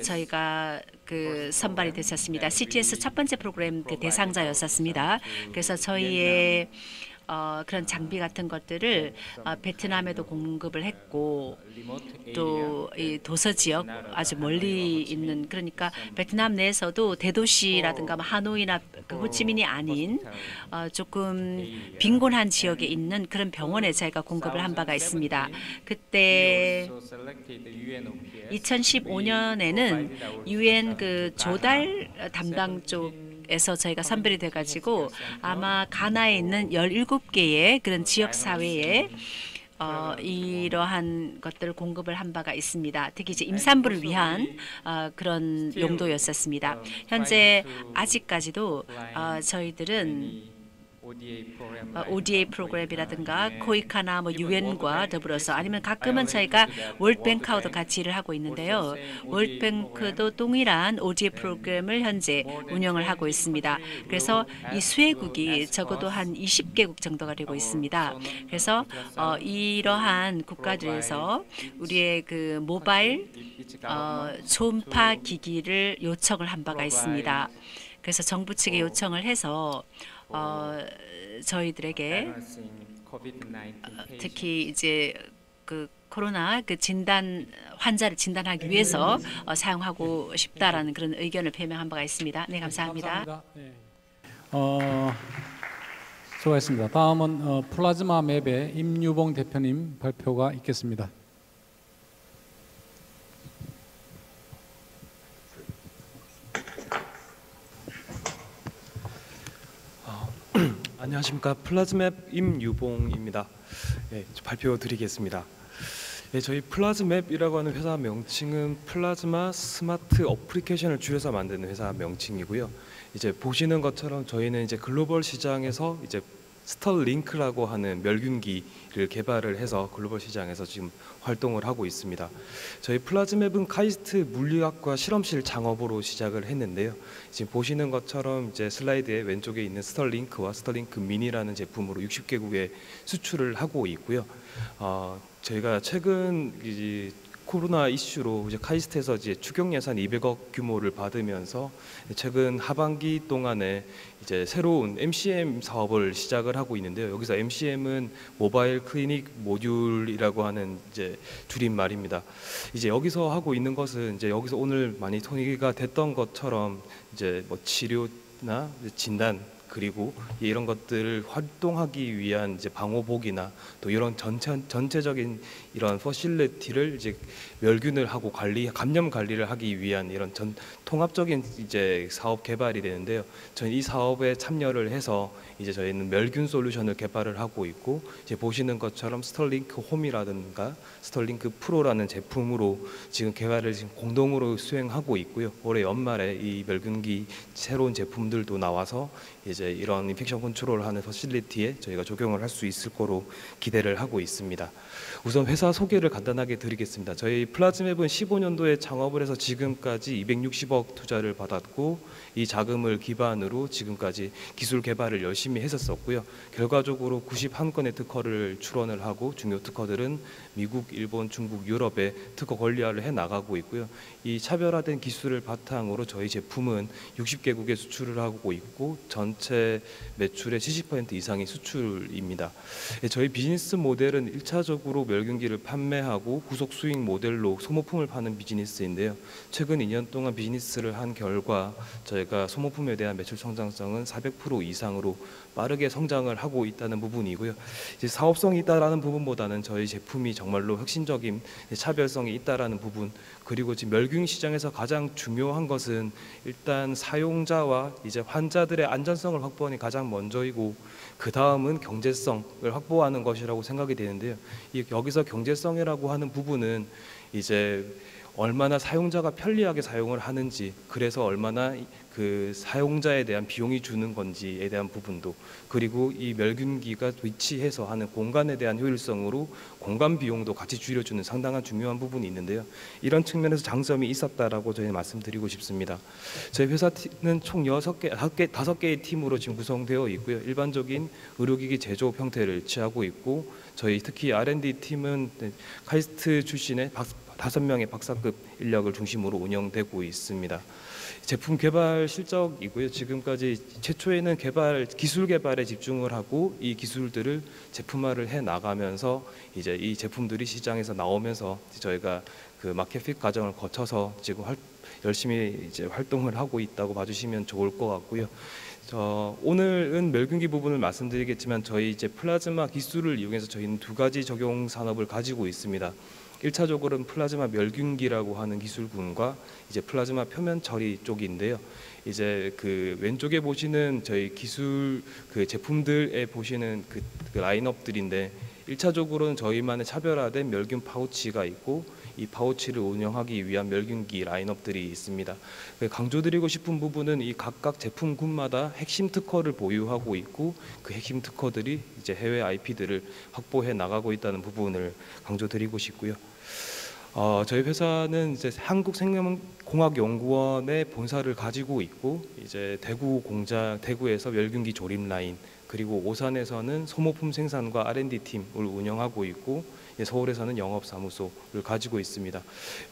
저희가 그 선발이 됐었습니다. CTS 첫 번째 프로그램 그 대상자였었습니다. 그래서 저희의 그런 장비 같은 것들을 베트남에도 공급을 했고 또 이 도서 지역 아주 멀리 있는 그러니까 베트남 내에서도 대도시라든가 하노이나 그 호치민이 아닌 조금 빈곤한 지역에 있는 그런 병원에 저희가 공급을 한 바가 있습니다. 그때 2015년에는 UN 그 조달 담당 쪽에서 저희가 선별이 돼가지고 아마 가나에 있는 17개의 그런 지역 사회에 이러한 것들을 공급을 한 바가 있습니다. 특히 이제 임산부를 위한 그런 용도였었습니다. 현재 아직까지도 저희들은 ODA 프로그램이라든가 코이카나 UN과 더불어서 아니면 가끔은 저희가 월드뱅크하고도 같이 일을 하고 있는데요. 월드뱅크도 동일한 ODA 프로그램을 현재 운영을 하고 있습니다. 그래서 이 수혜국이 적어도 한 20개국 정도가 되고 있습니다. 그래서 이러한 국가들에서 우리의 그 모바일 초음파 기기를 요청을 한 바가 있습니다. 그래서 정부 측에 요청을 해서 저희들에게 특히 이제 그 코로나 그 환자를 진단하기 위해서 사용하고 싶다라는 그런 의견을 표명한 바가 있습니다. 네, 감사합니다. 네. 수고하셨습니다. 다음은 플라즈마 맵의 임유봉 대표님 발표가 있겠습니다. 안녕하십니까. 플라즈맵 임유봉입니다. 네, 발표 드리겠습니다. 네, 저희 플라즈맵이라고 하는 회사 명칭은 플라즈마 스마트 어플리케이션을 줄여서 만드는 회사 명칭이고요. 이제 보시는 것처럼 저희는 이제 글로벌 시장에서 이제 스털링크라고 하는 멸균기를 개발을 해서 글로벌 시장에서 지금 활동을 하고 있습니다. 저희 플라즈맵은 카이스트 물리학과 실험실 창업으로 시작을 했는데요. 지금 보시는 것처럼 이제 슬라이드의 왼쪽에 있는 스털링크와 스털링크 미니라는 제품으로 60개국에 수출을 하고 있고요. 저희가 최근 이제 코로나 이슈로 이제 카이스트에서 이제 추경 예산 200억 규모를 받으면서 최근 하반기 동안에 이제 새로운 MCM 사업을 시작을 하고 있는데요. 여기서 MCM은 모바일 클리닉 모듈이라고 하는 이제 줄임말입니다. 이제 여기서 하고 있는 것은 이제 여기서 오늘 많이 토의가 됐던 것처럼 이제 뭐 치료나 진단 그리고 이런 것들을 활동하기 위한 이제 방호복이나 또 이런 전체적인 이런 퍼실리티를 이제 멸균을 하고 감염 관리를 하기 위한 이런 통합적인 이제 사업 개발이 되는데요. 저는 이 사업에 참여를 해서 이제 저희는 멸균 솔루션을 개발을 하고 있고 이제 보시는 것처럼 스털링크 홈이라든가 스털링크 프로라는 제품으로 지금 개발을 지금 공동으로 수행하고 있고요. 올해 연말에 이 멸균기 새로운 제품들도 나와서 이제 이런 인펙션 컨트롤하는 퍼실리티에 저희가 적용을 할 수 있을 거로 기대를 하고 있습니다. 우선 회사 소개를 간단하게 드리겠습니다. 저희 플라즈맵은 15년도에 창업을 해서 지금까지 260억 투자를 받았고 이 자금을 기반으로 지금까지 기술 개발을 열심히 했었었고요. 결과적으로 91건의 특허를 출원을 하고 중요 특허들은 미국, 일본, 중국, 유럽에 특허 권리화를 해나가고 있고요. 이 차별화된 기술을 바탕으로 저희 제품은 60개국에 수출을 하고 있고 전체 매출의 70% 이상이 수출입니다. 저희 비즈니스 모델은 1차적으로 멸균기를 판매하고 후속 수익 모델로 소모품을 파는 비즈니스인데요. 최근 2년 동안 비즈니스를 한 결과 저희가 소모품에 대한 매출 성장성은 400% 이상으로 빠르게 성장을 하고 있다는 부분이고요. 이제 사업성이 있다라는 부분보다는 저희 제품이 정말로 혁신적인 차별성이 있다라는 부분, 그리고 지금 멸균 시장에서 가장 중요한 것은 일단 사용자와 이제 환자들의 안전성을 확보하는 게 가장 먼저이고 그 다음은 경제성을 확보하는 것이라고 생각이 되는데요. 여기서 경제성이라고 하는 부분은 이제 얼마나 사용자가 편리하게 사용을 하는지, 그래서 얼마나 그 사용자에 대한 비용이 주는 건지에 대한 부분도, 그리고 이 멸균기가 위치해서 하는 공간에 대한 효율성으로 공간 비용도 같이 줄여주는 상당한 중요한 부분이 있는데요. 이런 측면에서 장점이 있었다라고 저희 말씀드리고 싶습니다. 저희 회사는 총 5개의 팀으로 지금 구성되어 있고요. 일반적인 의료기기 제조업 형태를 취하고 있고, 저희 특히 R&D 팀은 카이스트 출신의 5명의 박사급 인력을 중심으로 운영되고 있습니다. 제품 개발 실적이고요. 지금까지 최초에는 기술 개발에 집중을 하고 이 기술들을 제품화를 해 나가면서 이제 이 제품들이 시장에서 나오면서 저희가 그 마켓핏 과정을 거쳐서 지금 열심히 이제 활동을 하고 있다고 봐주시면 좋을 것 같고요. 오늘은 멸균기 부분을 말씀드리겠지만 저희 이제 플라즈마 기술을 이용해서 저희는 2가지 적용 산업을 가지고 있습니다. 1차적으로는 플라즈마 멸균기라고 하는 기술군과 이제 플라즈마 표면 처리 쪽인데요. 이제 그 왼쪽에 보시는 저희 기술 그 제품들에 보시는 그 라인업들인데, 1차적으로는 저희만의 차별화된 멸균 파우치가 있고, 이 파우치를 운영하기 위한 멸균기 라인업들이 있습니다. 강조드리고 싶은 부분은 이 각각 제품군마다 핵심 특허를 보유하고 있고, 그 핵심 특허들이 이제 해외 IP들을 확보해 나가고 있다는 부분을 강조드리고 싶고요. 저희 회사는 이제 한국생명공학연구원의 본사를 가지고 있고, 이제 대구에서 멸균기 조립 라인, 그리고 오산에서는 소모품 생산과 R&D 팀을 운영하고 있고, 서울에서는 영업사무소를 가지고 있습니다.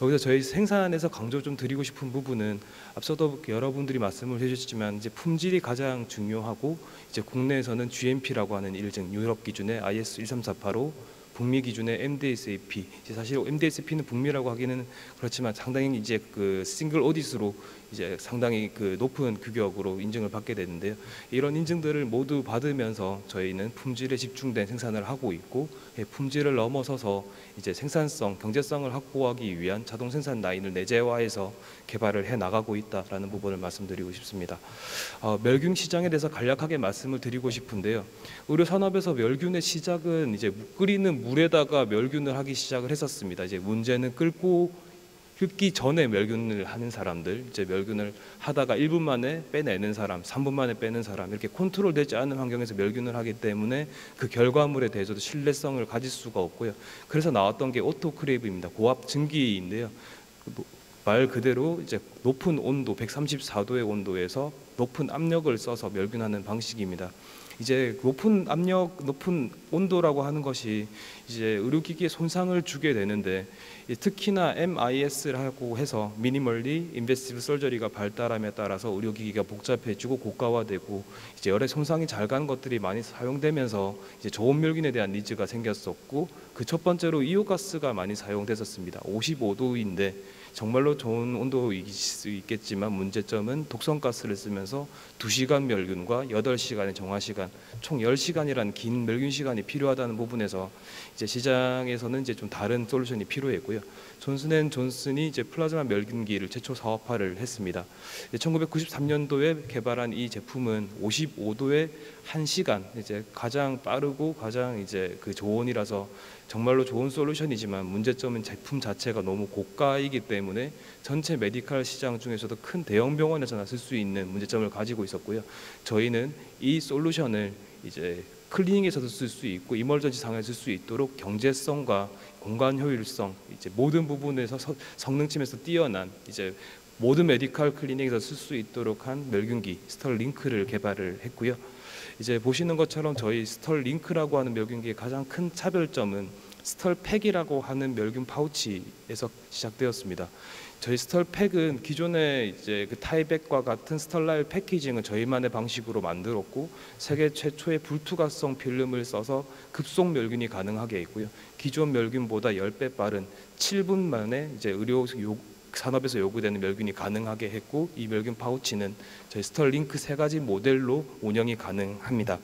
여기서 저희 생산에서 강조 좀 드리고 싶은 부분은 앞서도 여러분들이 말씀을 해주셨지만 이제 품질이 가장 중요하고, 이제 국내에서는 GMP라고 하는 일증, 유럽 기준의 IS 13485, 북미 기준의 MDSAP. 사실 MDSAP는 북미라고 하기는 그렇지만 상당히 이제 그 싱글 오디트로 이제 상당히 그 높은 규격으로 인증을 받게 되는데요. 이런 인증들을 모두 받으면서 저희는 품질에 집중된 생산을 하고 있고, 품질을 넘어서서 이제 생산성, 경제성을 확보하기 위한 자동 생산 라인을 내재화해서 개발을 해 나가고 있다라는 부분을 말씀드리고 싶습니다. 멸균 시장에 대해서 간략하게 말씀을 드리고 싶은데요. 의료 산업에서 멸균의 시작은 이제 끓이는 물에다가 멸균을 하기 시작을 했었습니다. 이제 문제는 끓기 전에 멸균을 하는 사람들, 이제 멸균을 하다가 1분 만에 빼내는 사람, 3분 만에 빼는 사람, 이렇게 컨트롤되지 않은 환경에서 멸균을 하기 때문에 그 결과물에 대해서도 신뢰성을 가질 수가 없고요. 그래서 나왔던 게 오토크레이브입니다. 고압 증기인데요. 말 그대로 이제 높은 온도, 134도의 온도에서 높은 압력을 써서 멸균하는 방식입니다. 이제 높은 압력, 높은 온도라고 하는 것이 이제 의료기기에 손상을 주게 되는데, 특히나 MIS라고 해서 미니멀리 인베시브 설저리가 발달함에 따라서 의료기기가 복잡해지고 고가화되고 이제 열에 손상이 잘 가는 것들이 많이 사용되면서 이제 저온 멸균에 대한 니즈가 생겼었고, 그 첫 번째로 이오가스가 많이 사용됐었습니다. 55도인데 정말로 좋은 온도일 수 있겠지만 문제점은 독성가스를 쓰면서 2시간 멸균과 8시간의 정화시간, 총 10시간이라는 긴 멸균 시간이 필요하다는 부분에서 이제 시장에서는 이제 좀 다른 솔루션이 필요했고요. 존슨앤존슨이 이제 플라즈마 멸균기를 최초 사업화를 했습니다. 1993년도에 개발한 이 제품은 55도에 1시간, 이제 가장 빠르고 가장 이제 그 저온이라서 정말로 좋은 솔루션이지만 문제점은 제품 자체가 너무 고가이기 때문에 전체 메디컬 시장 중에서도 큰 대형 병원에서나 쓸 수 있는 문제점을 가지고 있었고요. 저희는 이 솔루션을 이제 클리닉에서도 쓸 수 있고 이머전시 상황에 쓸 수 있도록 경제성과 공간 효율성, 이제 모든 부분에서 성능침에서 뛰어난 이제 모든 메디컬 클리닉에서 쓸 수 있도록 한 멸균기 스털링크를 개발을 했고요. 이제 보시는 것처럼 저희 스털링크라고 하는 멸균기의 가장 큰 차별점은 스털팩이라고 하는 멸균 파우치에서 시작되었습니다. 저희 스털팩은 기존의 이제 그 타이백과 같은 스털라일 패키징은 저희만의 방식으로 만들었고, 세계 최초의 불투각성 필름을 써서 급속 멸균이 가능하게 했고요. 기존 멸균보다 10배 빠른 7분 만에 이제 의료 산업에서 요구되는 멸균이 가능하게 했고, 이 멸균 파우치는 저희 스털링크 3가지 모델로 운영이 가능합니다.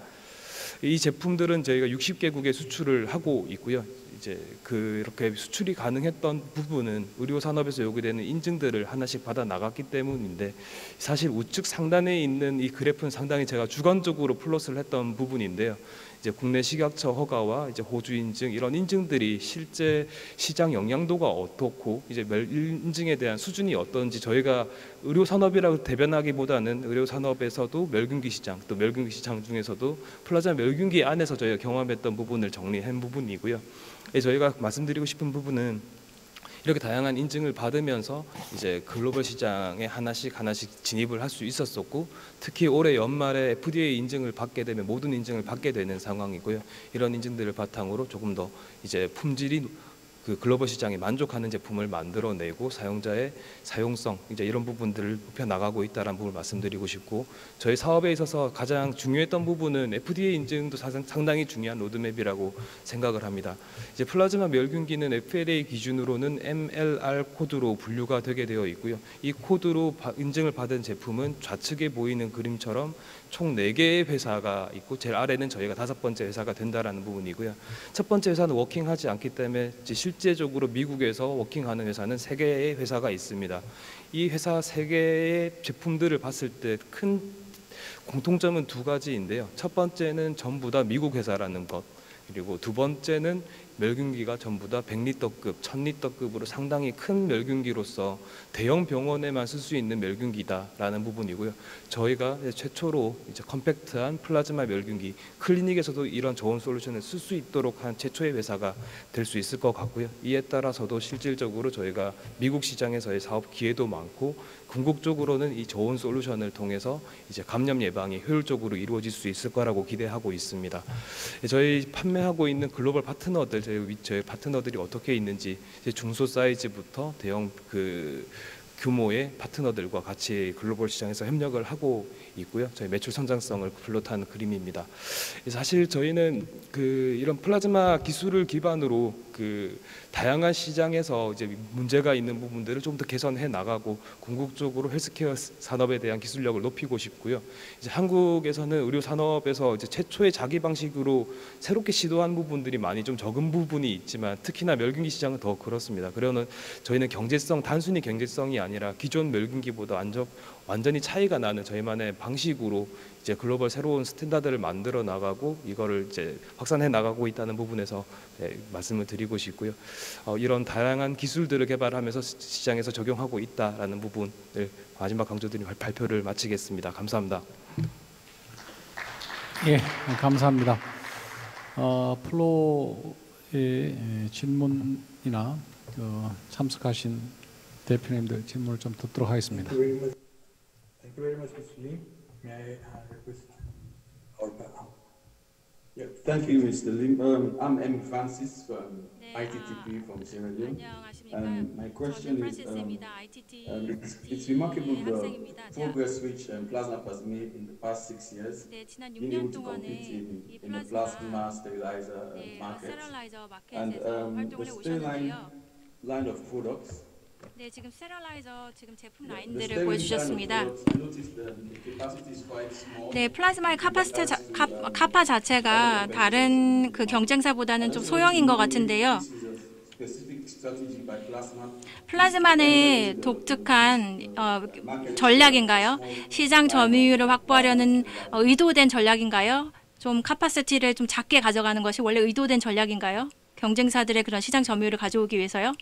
이 제품들은 저희가 60개국에 수출을 하고 있고요. 이제 그렇게 수출이 가능했던 부분은 의료 산업에서 요구되는 인증들을 하나씩 받아 나갔기 때문인데, 사실 우측 상단에 있는 이 그래프는 상당히 제가 주관적으로 플롯을 했던 부분인데요. 이제 국내 식약처 허가와 이제 호주 인증 이런 인증들이 실제 시장 영향도가 어떻고 이제 인증에 대한 수준이 어떤지 저희가 의료 산업이라고 대변하기보다는 의료 산업에서도 멸균기 시장 또 멸균기 시장 중에서도 플라즈마 멸균기 안에서 저희가 경험했던 부분을 정리한 부분이고요. 저희가 말씀드리고 싶은 부분은 이렇게 다양한 인증을 받으면서 이제 글로벌 시장에 하나씩 진입을 할 수 있었었고 특히 올해 연말에 FDA 인증을 받게 되면 모든 인증을 받게 되는 상황이고요. 이런 인증들을 바탕으로 조금 더 이제 품질이 그 글로벌 시장에 만족하는 제품을 만들어내고 사용자의 사용성 이제 이런 부분들을 높여 나가고 있다는 부분을 말씀드리고 싶고 저희 사업에 있어서 가장 중요했던 부분은 FDA 인증도 상당히 중요한 로드맵이라고 생각을 합니다. 이제 플라즈마 멸균기는 FDA 기준으로는 MLR 코드로 분류가 되게 되어 있고요. 이 코드로 인증을 받은 제품은 좌측에 보이는 그림처럼 총 4개의 회사가 있고 제일 아래는 저희가 5번째 회사가 된다라는 부분이고요. 첫 번째 회사는 워킹하지 않기 때문에 실제적으로 미국에서 워킹하는 회사는 3개의 회사가 있습니다. 이 회사 3개의 제품들을 봤을 때 큰 공통점은 2가지인데요. 첫 번째는 전부 다 미국 회사라는 것, 그리고 두 번째는 멸균기가 전부 다 100리터급, 1000리터급으로 상당히 큰 멸균기로서 대형 병원에만 쓸 수 있는 멸균기다라는 부분이고요. 저희가 최초로 이제 컴팩트한 플라즈마 멸균기, 클리닉에서도 이런 좋은 솔루션을 쓸 수 있도록 한 최초의 회사가 될 수 있을 것 같고요. 이에 따라서도 실질적으로 저희가 미국 시장에서의 사업 기회도 많고 궁극적으로는 이 좋은 솔루션을 통해서 이제 감염 예방이 효율적으로 이루어질 수 있을 거라고 기대하고 있습니다. 저희 판매하고 있는 글로벌 파트너들, 저희 파트너들이 어떻게 있는지 중소 사이즈부터 대형 규모의 파트너들과 같이 글로벌 시장에서 협력을 하고 있고요. 저희 매출 성장성을 불러탄 그림입니다. 사실 저희는 이런 플라즈마 기술을 기반으로 다양한 시장에서 이제 문제가 있는 부분들을 좀 더 개선해 나가고 궁극적으로 헬스케어 산업에 대한 기술력을 높이고 싶고요. 이제 한국에서는 의료 산업에서 이제 최초의 자기 방식으로 새롭게 시도한 부분들이 많이 좀 적은 부분이 있지만 특히나 멸균기 시장은 더 그렇습니다. 그러면 저희는 단순히 경제성이 아니라 기존 멸균기보다 완전히 차이가 나는 저희만의 방식으로 이제 글로벌 새로운 스탠다드를 만들어 나가고 이거를 이제 확산해 나가고 있다는 부분에서 말씀을 드리고 싶고요. 이런 다양한 기술들을 개발하면서 시장에서 적용하고 있다라는 부분을 마지막 강조드린 발표를 마치겠습니다. 감사합니다. 예, 감사합니다. 플로의 질문이나 참석하신 대표님들 질문을 좀 듣도록 하겠습니다. Thank you very much, Mr. Lim. May I request or yeah, thank you, Mr. Lim. I'm M. Francis from ITTP from Sierra Leone. My question is, it's remarkable the progress which Plasma has made in the past 6 years, being able to compete in the plasma sterilizer market. And the sterile line of products. 네, 지금 스테라라이저 제품 라인들을 보여주셨습니다. 네, 플라즈마의 카파 자체가 다른 경쟁사보다는 좀 소형인 것 같은데요. 플라즈마는 독특한 전략인가요? 시장 점유율을 확보하려는 의도된 전략인가요? 좀 카파시티를 좀 작게 가져가는 것이 원래 의도된 전략인가요? 경쟁사들의 그런 시장 점유율을 가져오기 위해서요?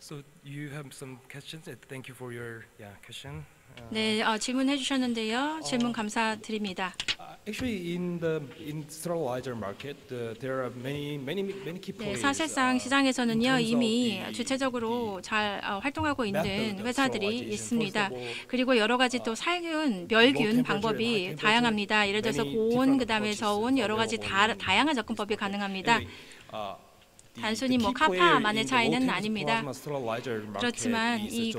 So you have some questions. Thank you for your question. 네, 질문해 주셨는데요. 질문 감사드립니다. Actually, in sterilizer market, there are many key 네, players. 사실상 시장에서는요 이미 주체적으로 잘 활동하고 있는 회사들이 있습니다. 그리고 여러 가지 또 살균, 멸균 방법이 다양합니다. 예를 들어서 고온 그다음에 저온 여러 가지 다양한 접근법이 가능합니다. 단순히 카파만의 차이는 아닙니다. 그렇지만 이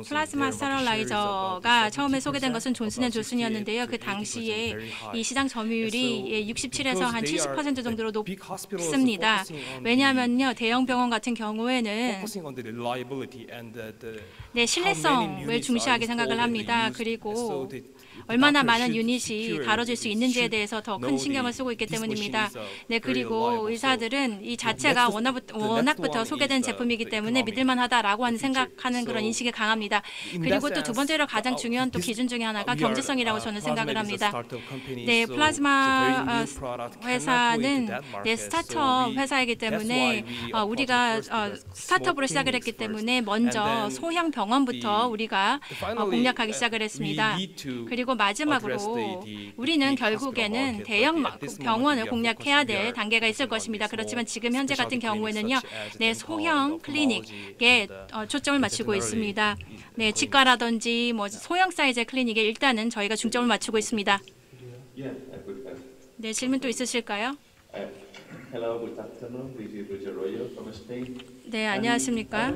플라즈마 스테릴라이저가 처음에 소개된 것은 존슨앤존슨이었는데요. 그 당시에 이 시장 점유율이 67에서 한 70% 정도로 높습니다. 왜냐하면요 대형 병원 같은 경우에는 네, 신뢰성을 중시하게 생각을 합니다. 그리고 얼마나 많은 유닛이 다뤄질 수 있는지에 대해서 더 큰 신경을 쓰고 있기 때문입니다. 네, 그리고 의사들은 이 자체가 워낙부터 소개된 제품이기 때문에 믿을만하다라고 하는 생각하는 그런 인식이 강합니다. 그리고 또 두 번째로 가장 중요한 또 기준 중에 하나가 경제성이라고 저는 생각을 합니다. 네, 플라즈마 회사는 스타트업 회사이기 때문에 우리가 스타트업으로 시작을 했기 때문에 먼저 소형 병원부터 우리가 공략하기 시작을 했습니다. 그리고 마지막으로 우리는 결국에는 대형 병원을 공략해야 될 단계가 있을 것입니다. 그렇지만 지금 현재 같은 경우에는요, 네, 소형 클리닉에 초점을 맞추고 있습니다. 네, 치과라든지 뭐 소형 사이즈의 클리닉에 일단은 저희가 중점을 맞추고 있습니다. 네, 질문 또 있으실까요? Hello, good afternoon. This is Roger Royo from Spain. 네, 안녕하십니까?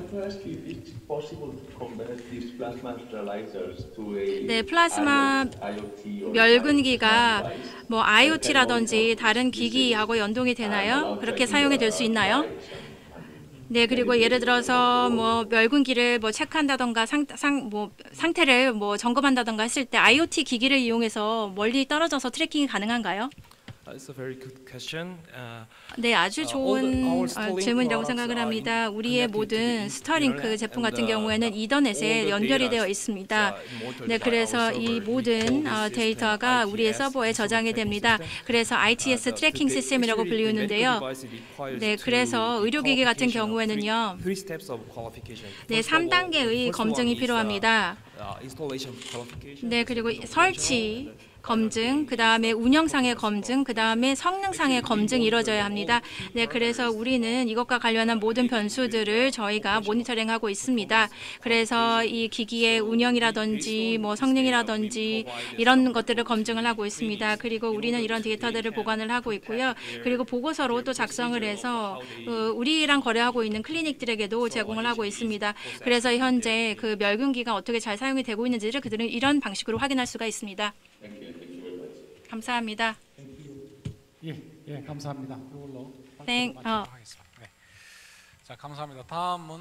네, 플라즈마 멸균기가 뭐 IoT라든지 다른 기기하고 연동이 되나요? 그렇게 사용이 될 수 있나요? 네, 그리고 예를 들어서 뭐 멸균기를 뭐 체크한다던가 상태를 뭐 점검한다던가 했을 때 IoT 기기를 이용해서 멀리 떨어져서 트래킹이 가능한가요? It's a very good question. 네, 아주 좋은 질문이라고 생각을 합니다. 우리의 모든 스타링크 제품 같은 경우에는 이더넷에 연결이 되어 있습니다. 네, 그래서 이 모든 데이터가 우리의 서버에 저장이 됩니다. 그래서 ITS 트래킹 시스템이라고 불리우는데요. 네, 그래서 의료기기 같은 경우에는요, 네, 3단계의 검증이 필요합니다. 네, 그리고 설치 검증, 그 다음에 운영상의 검증, 그 다음에 성능상의 검증이 이루어져야 합니다. 네, 그래서 우리는 이것과 관련한 모든 변수들을 저희가 모니터링하고 있습니다. 그래서 이 기기의 운영이라든지 뭐 성능이라든지 이런 것들을 검증을 하고 있습니다. 그리고 우리는 이런 데이터들을 보관을 하고 있고요. 그리고 보고서로 또 작성을 해서 우리랑 거래하고 있는 클리닉들에게도 제공을 하고 있습니다. 그래서 현재 그 멸균기가 어떻게 잘 사용이 되고 있는지를 그들은 이런 방식으로 확인할 수가 있습니다. 감사합니다. 예, 감사합니다. 이걸로 하겠습니다. 네. 자, 감사합니다. 다음은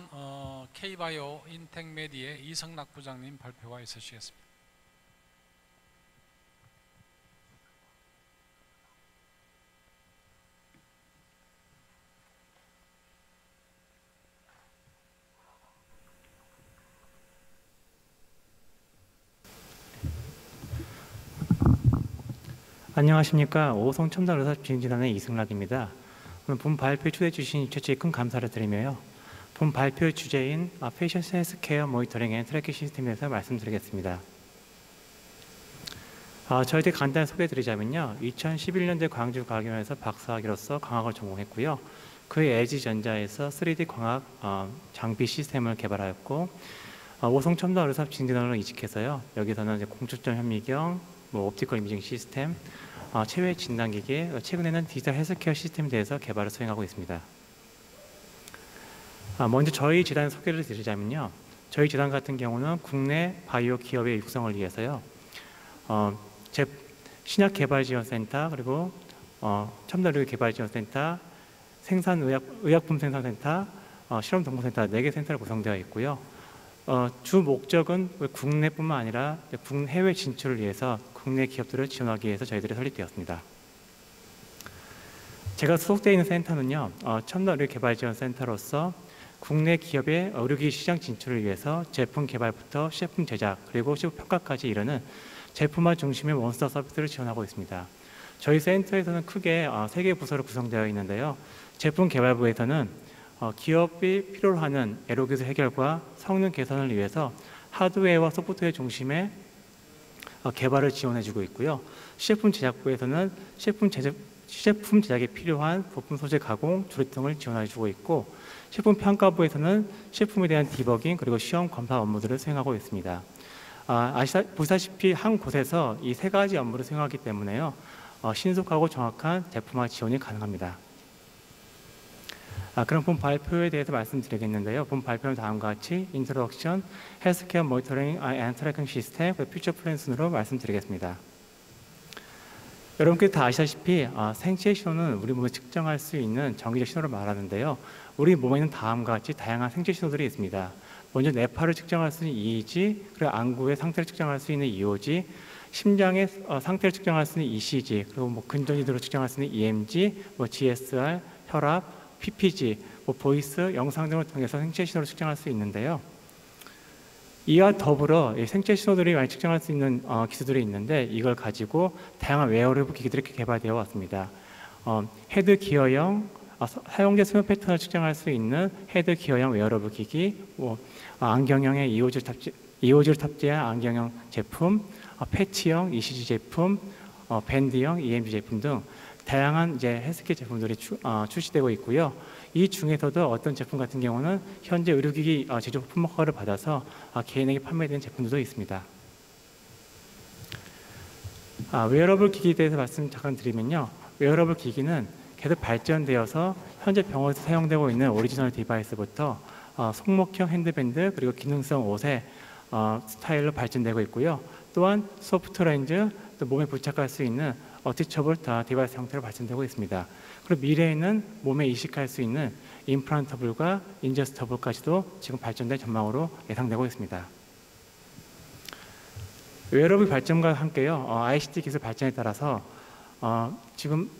K바이오 인텍메디의 이성락 부장님 발표가 있으시겠습니다. 안녕하십니까. 오송첨단의사진진단의 이승락입니다. 오늘 본 발표에 초대해 주신 최초에 큰 감사를 드리며요. 본 발표 주제인 페이셜 헬스케어 모니터링 앤 트래킹 시스템에 대해서 말씀드리겠습니다. 저희들 간단히 소개해 드리자면요. 2011년도에 광주과학院에서 박사학위로서 광학을 전공했고요. 그의 LG전자에서 3D 광학 장비 시스템을 개발하였고, 오송첨단의사진진단으로 이직해서요. 여기서는 이제 공초점 현미경, 옵티컬 이미징 시스템, 체외 진단기기, 최근에는 디지털 헬스케어 시스템에 대해서 개발을 수행하고 있습니다. 먼저 저희 재단 소개를 드리자면요. 저희 재단 같은 경우는 국내 바이오 기업의 육성을 위해서요. 신약개발지원센터, 그리고 첨단의료개발지원센터, 의약품 생산센터, 실험정보센터 4개 센터로 구성되어 있고요. 주 목적은 국내뿐만 아니라 해외 진출을 위해서 국내 기업들을 지원하기 위해서 저희들이 설립되었습니다. 제가 소속되어 있는 센터는요, 첨단의료개발지원센터로서 국내 기업의 의료기기 시장 진출을 위해서 제품 개발부터 시제품 제작, 그리고 시급 평가까지 이르는 제품화 중심의 원스톱 서비스를 지원하고 있습니다. 저희 센터에서는 크게 3개 부서로 구성되어 있는데요. 제품 개발부에서는 기업이 필요로 하는 에러기술 해결과 성능 개선을 위해서 하드웨어와 소프트웨어 중심의 개발을 지원해주고 있고요. 시제품 제작부에서는 시제품 제작에 필요한 부품 소재 가공, 조립 등을 지원해주고 있고, 시제품 평가부에서는 시제품에 대한 디버깅 그리고 시험 검사 업무들을 수행하고 있습니다. 보시다시피 한 곳에서 이 3가지 업무를 수행하기 때문에요. 신속하고 정확한 제품화 지원이 가능합니다. 그럼 본 발표에 대해서 말씀드리겠는데요. 본 발표는 다음과 같이 인트로덕션, 헬스케어 모니터링 앤 트래킹 시스템, 퓨처 플랜 순으로 말씀드리겠습니다. 여러분께서 다 아시다시피 생체 신호는 우리 몸에 측정할 수 있는 정기적 신호를 말하는데요. 우리 몸에는 다음과 같이 다양한 생체 신호들이 있습니다. 먼저 뇌파를 측정할 수 있는 EEG, 그리고 안구의 상태를 측정할 수 있는 EOG, 심장의 상태를 측정할 수 있는 ECG, 그리고 근전이도를 측정할 수 있는 EMG, GSR, 혈압, PPG, 보이스, 영상 등을 통해서 생체 신호를 측정할 수 있는데요. 이와 더불어 생체 신호들이 많이 측정할 수 있는 기술들이 있는데 이걸 가지고 다양한 웨어러블 기기들이 개발되어 왔습니다. 헤드 기어형, 사용자 수면 패턴을 측정할 수 있는 헤드 기어형 웨어러블 기기, 안경형의 EOG를 탑재한 안경형 제품, 패치형 ECG 제품, 밴드형 EMG 제품 등 다양한 이제 헬스케어 제품들이 출시되고 있고요. 이 중에서도 어떤 제품 같은 경우는 현재 의료기기 제조 부품 허가를 받아서 개인에게 판매되는 제품들도 있습니다. 웨어러블 기기에 대해서 말씀 잠깐 드리면요. 웨어러블 기기는 계속 발전되어서 현재 병원에서 사용되고 있는 오리지널 디바이스부터 손목형 핸드밴드 그리고 기능성 옷의 스타일로 발전되고 있고요. 또한 소프트 렌즈, 또 몸에 부착할 수 있는 어티처블 디바이스 형태로 발전되고 있습니다. 그리고 미래에는 몸에 이식할 수 있는 임플란터블과 인저스터블까지도 지금 발전될 전망으로 예상되고 있습니다. 웨어러블 발전과 함께요, ICT 기술 발전에 따라서 지금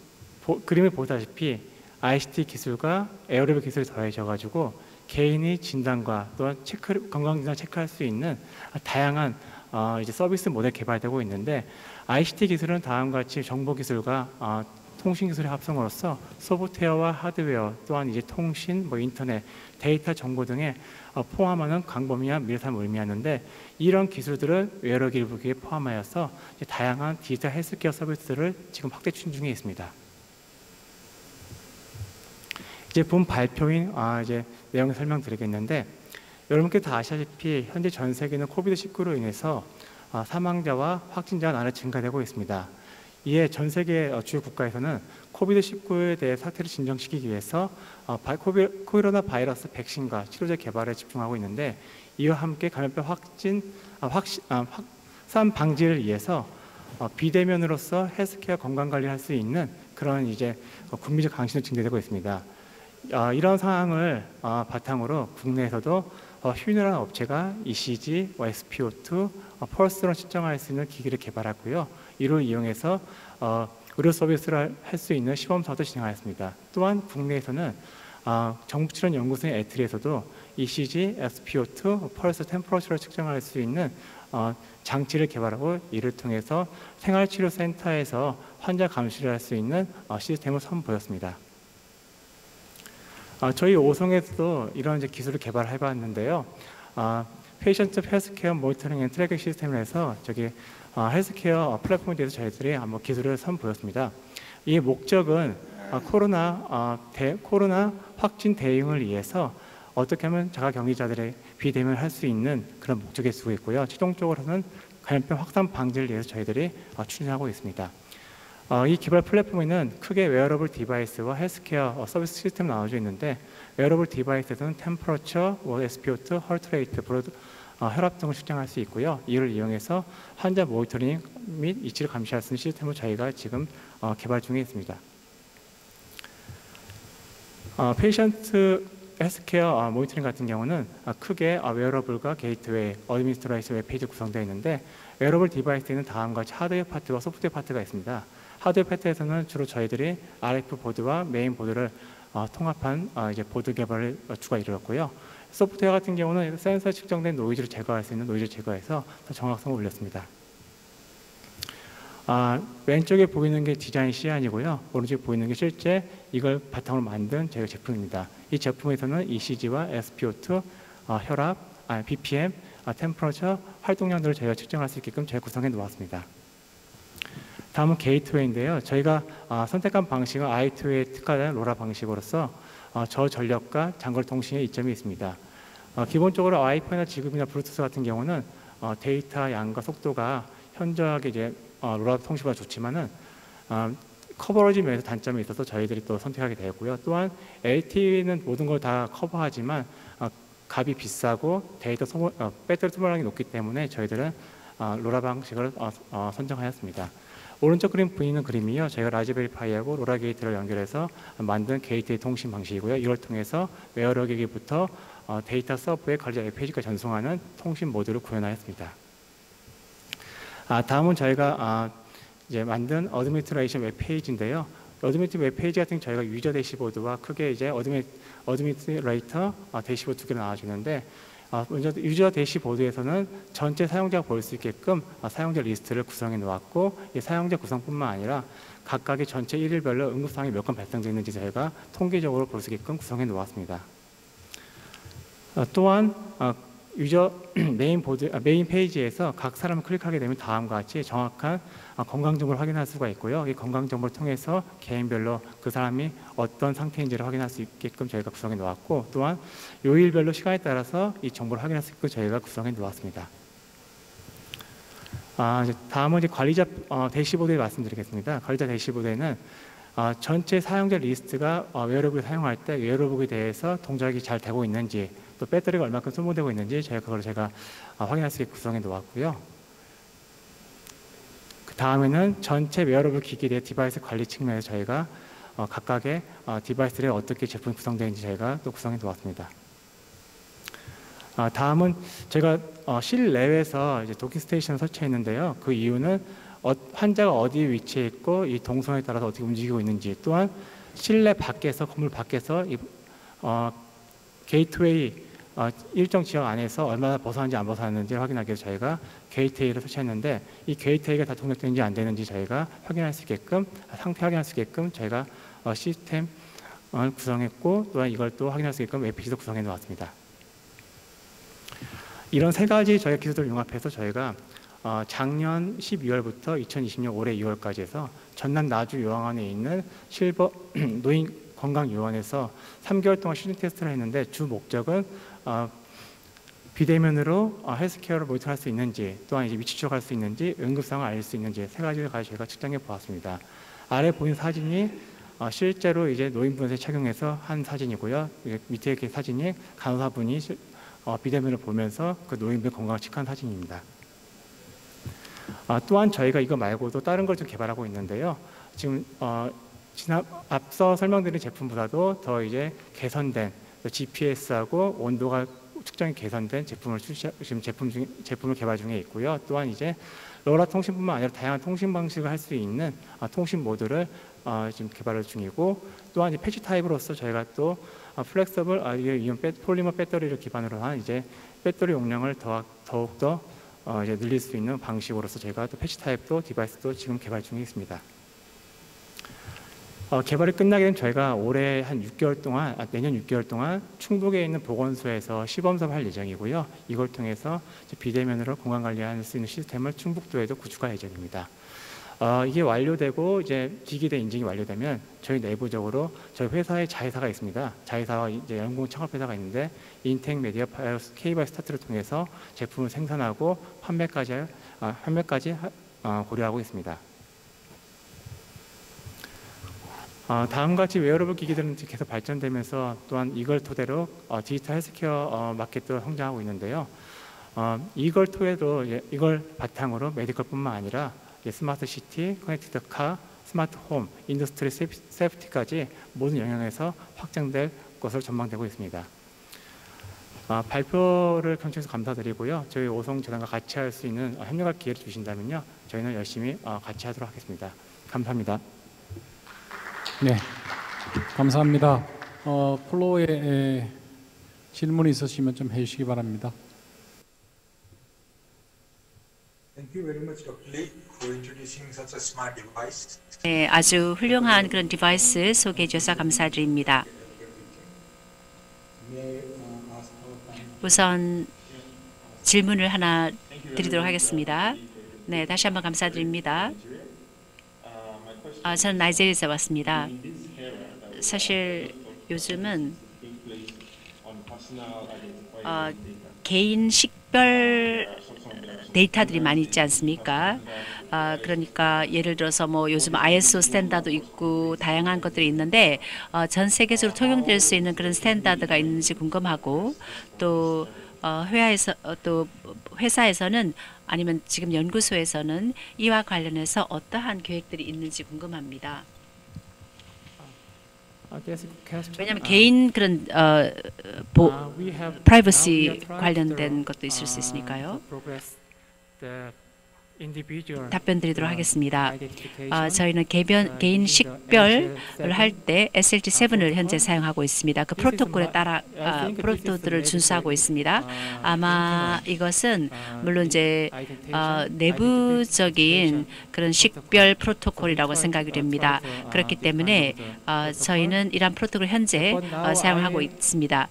그림을 보다시피 ICT 기술과 에어로빅 기술이 더해져가지고 개인이 진단과 또한 건강진단 체크할 수 있는 다양한 이제 서비스 모델 개발되고 있는데 ICT 기술은 다음과 같이 정보 기술과 통신 기술의 합성으로서 소프트웨어와 하드웨어 또한 이제 통신, 인터넷, 데이터 정보 등에 포함하는 광범위한 미래사를 의미하는데 이런 기술들을 웨어러블 기기에 포함하여서 다양한 디지털 헬스케어 서비스를 지금 확대 추진 중에 있습니다. 이제 본 발표인 이제 내용 설명드리겠는데 여러분께 다 아시다시피 현재 전 세계는 코비드-19로 인해서 사망자와 확진자가 나날이 증가되고 있습니다. 이에 전 세계 주요 국가에서는 코비드-19에 대해 사태를 진정시키기 위해서 코로나 바이러스 백신과 치료제 개발에 집중하고 있는데 이와 함께 감염병 확산 방지를 위해서 비대면으로서 헬스케어 건강 관리를 할 수 있는 그런 이제 국민적 강신도 증대되고 있습니다. 이런 상황을 바탕으로 국내에서도 휴일한 업체가 ECG, SpO2, 펄스로 측정할 수 있는 기기를 개발하고요. 이를 이용해서 의료 서비스를 할 수 있는 시범 사업도 진행하였습니다. 또한 국내에서는 정부출연연구소인 에트리에서도 ECG, SpO2, 펄스 템퍼러처를 측정할 수 있는 장치를 개발하고 이를 통해서 생활치료센터에서 환자 감시를 할 수 있는 시스템을 선보였습니다. 저희 오송에서도 이런 기술을 개발해봤는데요. 페이션트 헬스케어 모니터링 앤 트래킹 시스템을 해서 헬스케어 플랫폼에 대해서 저희들이 한번 기술을 선보였습니다. 이 목적은 코로나 확진 대응을 위해서 어떻게 하면 자가격리자들의 비대면을 할 수 있는 그런 목적에 쓰고 있고요. 최종적으로는 감염병 확산 방지를 위해서 저희들이 추진하고 있습니다. 이 개발 플랫폼에는 크게 웨어러블 디바이스와 헬스케어 서비스 시스템이 나눠져 있는데 웨어러블 디바이스에서는 템퍼러처, SpO2, 헐트레이트, 혈압 등을 측정할 수 있고요. 이를 이용해서 환자 모니터링 및 이치를 감시할 수 있는 시스템을 저희가 지금 개발 중에 있습니다. 페이션트 헬스케어 모니터링 같은 경우는 크게 웨어러블과 게이트웨이, 어드미니스트레이션 웹페이지 구성되어 있는데 웨어러블 디바이스에는 다음과 같이 하드웨어 파트와 소프트웨어 파트가 있습니다. 하드웨어 파트에서는 주로 저희들이 RF 보드와 메인 보드를 통합한 이제 보드 개발을 주가 이루었고요. 소프트웨어 같은 경우는 센서에 측정된 노이즈를 제거할 수 있는 노이즈를 제거해서 더 정확성을 올렸습니다. 왼쪽에 보이는 게 디자인 시안이고요. 오른쪽에 보이는 게 실제 이걸 바탕으로 만든 저희 제품입니다. 이 제품에서는 ECG와 SpO2, 혈압, BPM, 템퍼러처, 활동량들을 저희가 측정할 수 있게끔 저희 구성해 놓았습니다. 다음은 게이트웨이인데요. 저희가 선택한 방식은 I2에 특화된 로라 방식으로서 저전력과 장거리 통신에 이점이 있습니다. 기본적으로 와이파이나 지급이나 블루투스 같은 경우는 데이터 양과 속도가 현저하게 이제 로라 통신보다 좋지만은 커버리지 면에서 단점이 있어서 저희들이 또 선택하게 되었고요. 또한 LTE는 모든 걸 다 커버하지만 값이 비싸고 배터리 소모량이 높기 때문에 저희들은 로라 방식을 선정하였습니다. 오른쪽 그림 보이는 그림이요. 저희가 라즈베리 파이하고 로라 게이트를 연결해서 만든 게이트웨이 통신 방식이고요. 이걸 통해서 웨어러 기기부터 데이터 서버에 관리자 웹페이지까지 전송하는 통신 모듈을 구현하였습니다. 다음은 저희가 이제 만든 어드미니스트레이션 웹페이지인데요. 어드미니스트레이터 웹페이지 같은 저희가 유저 대시보드와 크게 이제 어드미니스트레이터 대시보드 2개로 나와주는데 먼저 유저 대시보드에서는 전체 사용자가 볼 수 있게끔 사용자 리스트를 구성해 놓았고 이 사용자 구성뿐만 아니라 각각의 전체 일일별로 응급사항이 몇 건 발생되어 있는지 저희가 통계적으로 볼 수 있게끔 구성해 놓았습니다. 또한 유저 메인 페이지에서 각 사람을 클릭하게 되면 다음과 같이 정확한 건강 정보를 확인할 수가 있고요. 이 건강 정보를 통해서 개인별로 그 사람이 어떤 상태인지를 확인할 수 있게끔 저희가 구성해 놓았고 또한 요일별로 시간에 따라서 이 정보를 확인할 수 있게끔 저희가 구성해 놓았습니다. 다음은 이제 관리자 대시보드에 말씀드리겠습니다. 관리자 대시보드에는 전체 사용자 리스트가 웨어러블을 사용할 때 웨어러블에 대해서 동작이 잘 되고 있는지 또 배터리가 얼마큼 소모되고 있는지 그걸 제가 확인할 수 있게 구성해 놓았고요. 그 다음에는 전체 웨어러블 기기에 대해 디바이스 관리 측면에서 저희가 각각의 디바이스들에 어떻게 제품이 구성되는지 저희가 또 구성해 놓았습니다. 다음은 제가 실내에서 이제 도킹 스테이션을 설치했는데요. 그 이유는 환자가 어디 위치에 있고 이 동선에 따라서 어떻게 움직이고 있는지 또한 실내 밖에서 건물 밖에서 게이트웨이 일정 지역 안에서 얼마나 벗어났는지 안 벗어났는지 확인하기 위해서 저희가 게이트웨이를 설치했는데 이 게이트웨이가 다 동작되는지 안 되는지 저희가 확인할 수 있게끔 상태 확인할 수 있게끔 저희가 시스템을 구성했고 또한 이걸 또 확인할 수 있게끔 웹페이지도 구성해 놓았습니다. 이런 세 가지 저희 기술들을 융합해서 저희가 작년 12월부터 2020년 올해 2월까지 해서 전남 나주 요양원에 있는 실버 노인 건강요원에서 3개월 동안 시즌 테스트를 했는데 주 목적은 비대면으로 헬스케어를 모니터할 수 있는지 또한 이제 위치 추적할 수 있는지 응급상황을 알릴 수 있는지 세 가지를 가지고 저희가 측정해 보았습니다. 아래 보인 사진이 실제로 이제 노인분한테 착용해서 한 사진이고요. 밑에 이렇게 사진이 간호사분이 비대면을 보면서 그 노인분 건강을 체크한 사진입니다. 또한 저희가 이거 말고도 다른 걸 좀 개발하고 있는데요. 지금 앞서 설명드린 제품보다도 더 이제 개선된 GPS하고 온도가 측정이 개선된 제품을 지금 제품을 개발 중에 있고요. 또한 이제 로라 통신뿐만 아니라 다양한 통신 방식을 할 수 있는 통신 모드를 지금 개발 중이고 또한 이제 패치 타입으로서 저희가 또 플렉서블 이온 폴리머 배터리를 기반으로 한 이제 배터리 용량을 더욱더 이제 늘릴 수 있는 방식으로서 저희가 또 패치 타입도 디바이스도 지금 개발 중에 있습니다. 개발이 끝나게 되면 저희가 올해 한 6개월 동안, 내년 6개월 동안 충북에 있는 보건소에서 시범 사업할 예정이고요. 이걸 통해서 비대면으로 건강 관리할 수 있는 시스템을 충북도에도 구축할 예정입니다. 이게 완료되고 이제 기기대 인증이 완료되면 저희 내부적으로 저희 회사에 자회사가 있습니다. 자회사와 이제 연구원 창업 회사가 있는데 인텍 메디어 바이오스 K바이오 스타트를 통해서 제품을 생산하고 판매까지 고려하고 있습니다. 다음과 같이 웨어러블 기기들은 계속 발전되면서 또한 이걸 토대로 디지털 헬스케어 마켓도 성장하고 있는데요. 이걸 토대로 이걸 바탕으로 메디컬뿐만 아니라 스마트 시티, 커넥티드 카, 스마트 홈, 인더스트리 세프티까지 모든 영역에서 확장될 것으로 전망되고 있습니다. 발표를 경청해서 감사드리고요. 저희 오성재단과 같이 할 수 있는 협력할 기회를 주신다면요. 저희는 열심히 같이 하도록 하겠습니다. 감사합니다. 네, 감사합니다. 플로어에 질문이 있으시면 좀 해주시기 바랍니다. Thank you very much, Dr. Lee, for introducing such a smart device. 네, 아주 훌륭한 그런 디바이스 소개해 주셔서 감사드립니다. 우선 질문을 하나 드리도록 하겠습니다. 네, 다시 한번 감사드립니다. 저는 나이지리아에서 왔습니다. 사실 요즘은 개인 식별 데이터들이 많이 있지 않습니까? 그러니까 예를 들어서 뭐 요즘 ISO 스탠다드 있고 다양한 것들이 있는데 전 세계적으로 통용될 수 있는 그런 스탠다드가 있는지 궁금하고 또 회사에서는 아니면 지금 연구소에서는 이와 관련해서 어떠한 계획들이 있는지 궁금합니다. 왜냐하면 개인 그런 프라이버시 관련된 것도 있을 수 있으니까요. 답변 드리도록 하겠습니다. 저희는 개인 식별을 할 때 SLT7을 현재 사용하고 있습니다. 그 프로토콜에 따라 프로토콜을 준수하고 있습니다. 아마 이것은 물론 이제 내부적인 그런 식별 프로토콜이라고 생각이 됩니다. 그렇기 때문에 저희는 이러한 프로토콜을 현재 사용하고 있습니다.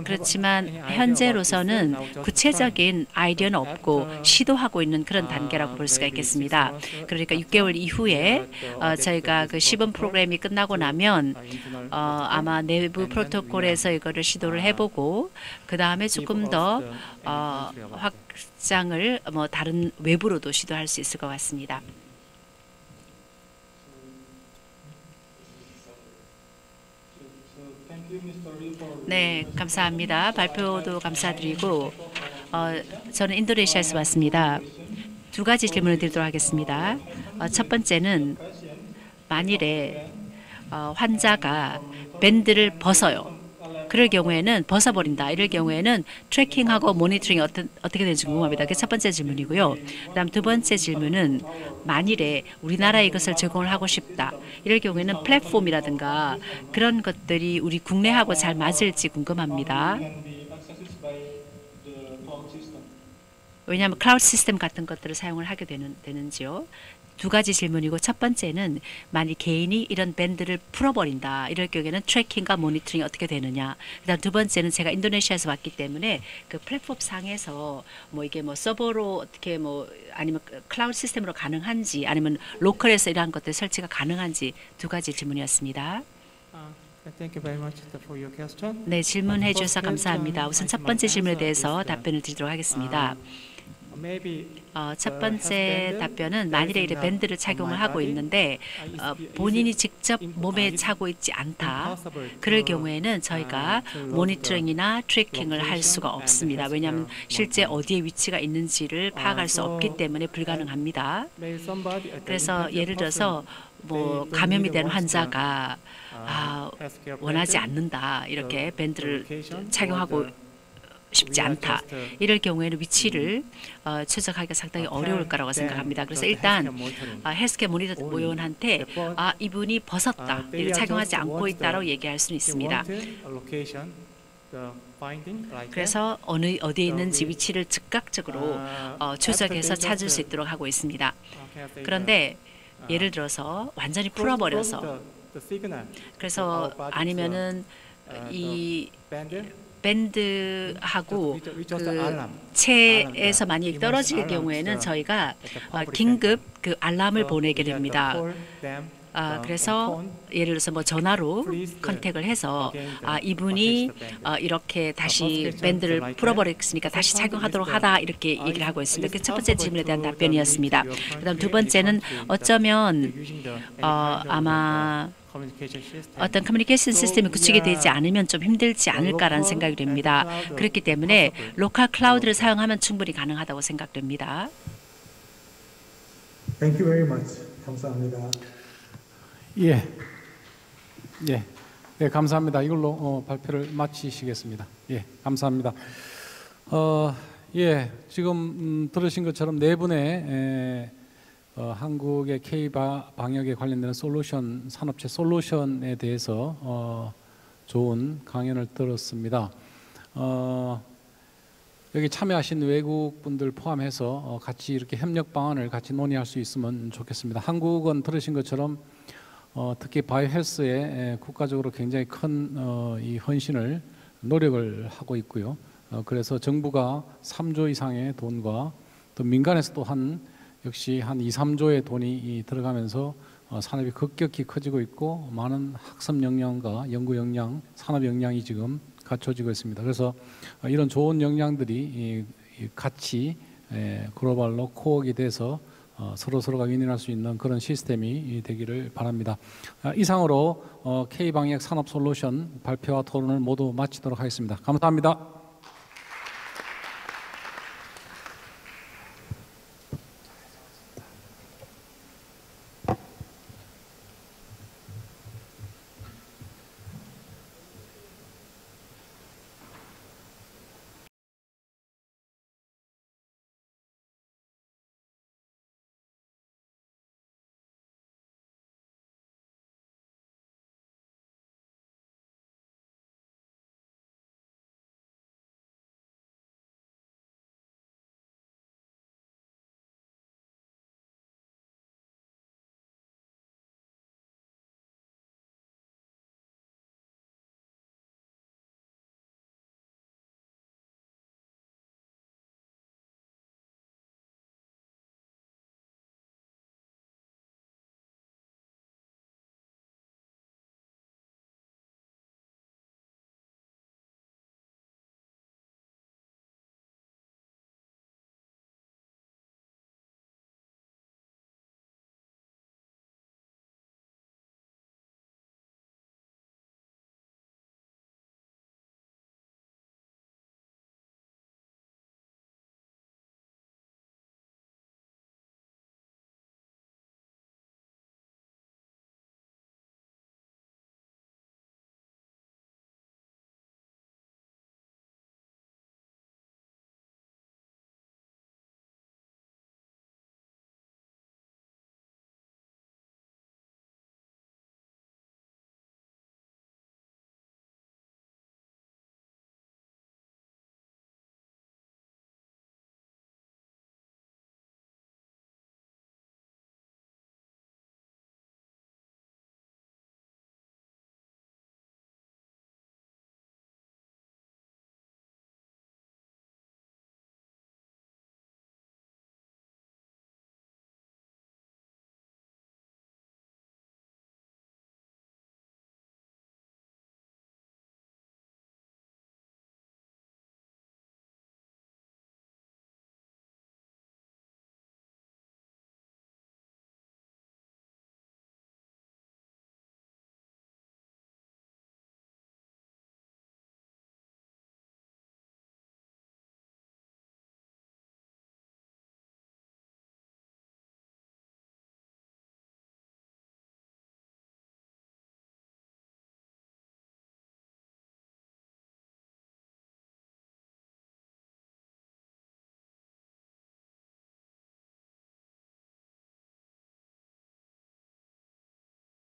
그렇지만 현재로서는 구체적인 아이디어는 없고 시도하고 있는 그런 단계라고 볼 수가 있겠습니다. 그러니까 6개월 이후에 저희가 그 시범 프로그램이 끝나고 나면 아마 내부 프로토콜에서 이거를 시도를 해보고 그 다음에 조금 더 확장을 다른 외부로도 시도할 수 있을 것 같습니다. 네, 감사합니다. 발표도 감사드리고 저는 인도네시아에서 왔습니다. 두 가지 질문을 드리도록 하겠습니다. 첫 번째는 만일에 환자가 밴드를 벗어요. 그럴 경우에는 벗어버린다. 이럴 경우에는 트래킹하고 모니터링이 어떻게 되는지 궁금합니다. 그게 첫 번째 질문이고요. 그다음 두 번째 질문은 만일에 우리나라에 이것을 적용을 하고 싶다. 이럴 경우에는 플랫폼이라든가 그런 것들이 우리 국내하고 잘 맞을지 궁금합니다. 왜냐하면 클라우드 시스템 같은 것들을 사용을 하게 되는지요. 두 가지 질문이고 첫 번째는 만약 개인이 이런 밴드를 풀어버린다. 이럴 경우에는 트래킹과 모니터링이 어떻게 되느냐. 그다음 두 번째는 제가 인도네시아에서 왔기 때문에 그 플랫폼 상에서 이게 서버로 어떻게 아니면 클라우드 시스템으로 가능한지 아니면 로컬에서 이러한 것들 설치가 가능한지 두 가지 질문이었습니다. 네, 질문해 주셔서 감사합니다. 우선 첫 번째 질문에 대해서 답변을 드리도록 하겠습니다. 첫 번째 답변은 만일에 이런 밴드를 착용을 하고 있는데 본인이 직접 몸에 차고 있지 않다. 그럴 경우에는 저희가 모니터링이나 트래킹을 할 수가 없습니다. 왜냐하면 실제 어디에 위치가 있는지를 파악할 수 없기 때문에 불가능합니다. 그래서 예를 들어서 감염이 된 환자가 원하지 않는다. 이렇게 밴드를 착용하고 쉽지 않다. 이럴 경우에는 위치를 추적하기가 상당히 어려울 거라고 생각합니다. 그래서 일단 헬스케어 모니터 모연한테 이분이 벗었다, 이를 착용하지 않고 있다라고 얘기할 수는 있습니다. 그래서 어디에 있는지 위치를 즉각적으로 추적해서 찾을 수 있도록 하고 있습니다. 그런데 예를 들어서 완전히 풀어버려서 그래서 아니면은 이 밴드하고 그 체에서 만약 떨어질 경우에는 저희가 긴급 그 알람을 보내게 됩니다. 그래서 예를 들어서 전화로 컨택을 해서 이분이 이렇게 다시 밴드를 풀어버렸으니까 다시 착용하도록 하다 이렇게 얘기를 하고 있습니다. 그 첫 번째 질문에 대한 답변이었습니다. 그다음 두 번째는 어쩌면 아마 어떤 커뮤니케이션 시스템이 구축이 되지 않으면 좀 힘들지 않을까라는 생각이 됩니다. 그렇기 때문에 로컬 클라우드를 사용하면 충분히 가능하다고 생각됩니다. Thank you very much. 감사합니다. 네, 감사합니다. 이걸로 발표를 마치시겠습니다. 감사합니다. 지금 들으신 것처럼 네 분의 한국의 K 방역에 관련된 산업체 솔루션에 대해서 좋은 강연을 들었습니다. 여기 참여하신 외국 분들 포함해서 같이 이렇게 협력 방안을 같이 논의할 수 있으면 좋겠습니다. 한국은 들으신 것처럼 특히 바이오헬스에 국가적으로 굉장히 큰 이 헌신을 노력을 하고 있고요. 그래서 정부가 3조 이상의 돈과 또 민간에서 또한 역시 한 2, 3조의 돈이 들어가면서 산업이 급격히 커지고 있고 많은 학습 역량과 연구 역량, 산업 역량이 지금 갖춰지고 있습니다. 그래서 이런 좋은 역량들이 같이 글로벌로 코어가 돼서 서로가 윈윈할 수 있는 그런 시스템이 되기를 바랍니다. 이상으로 K방역 산업 솔루션 발표와 토론을 모두 마치도록 하겠습니다. 감사합니다.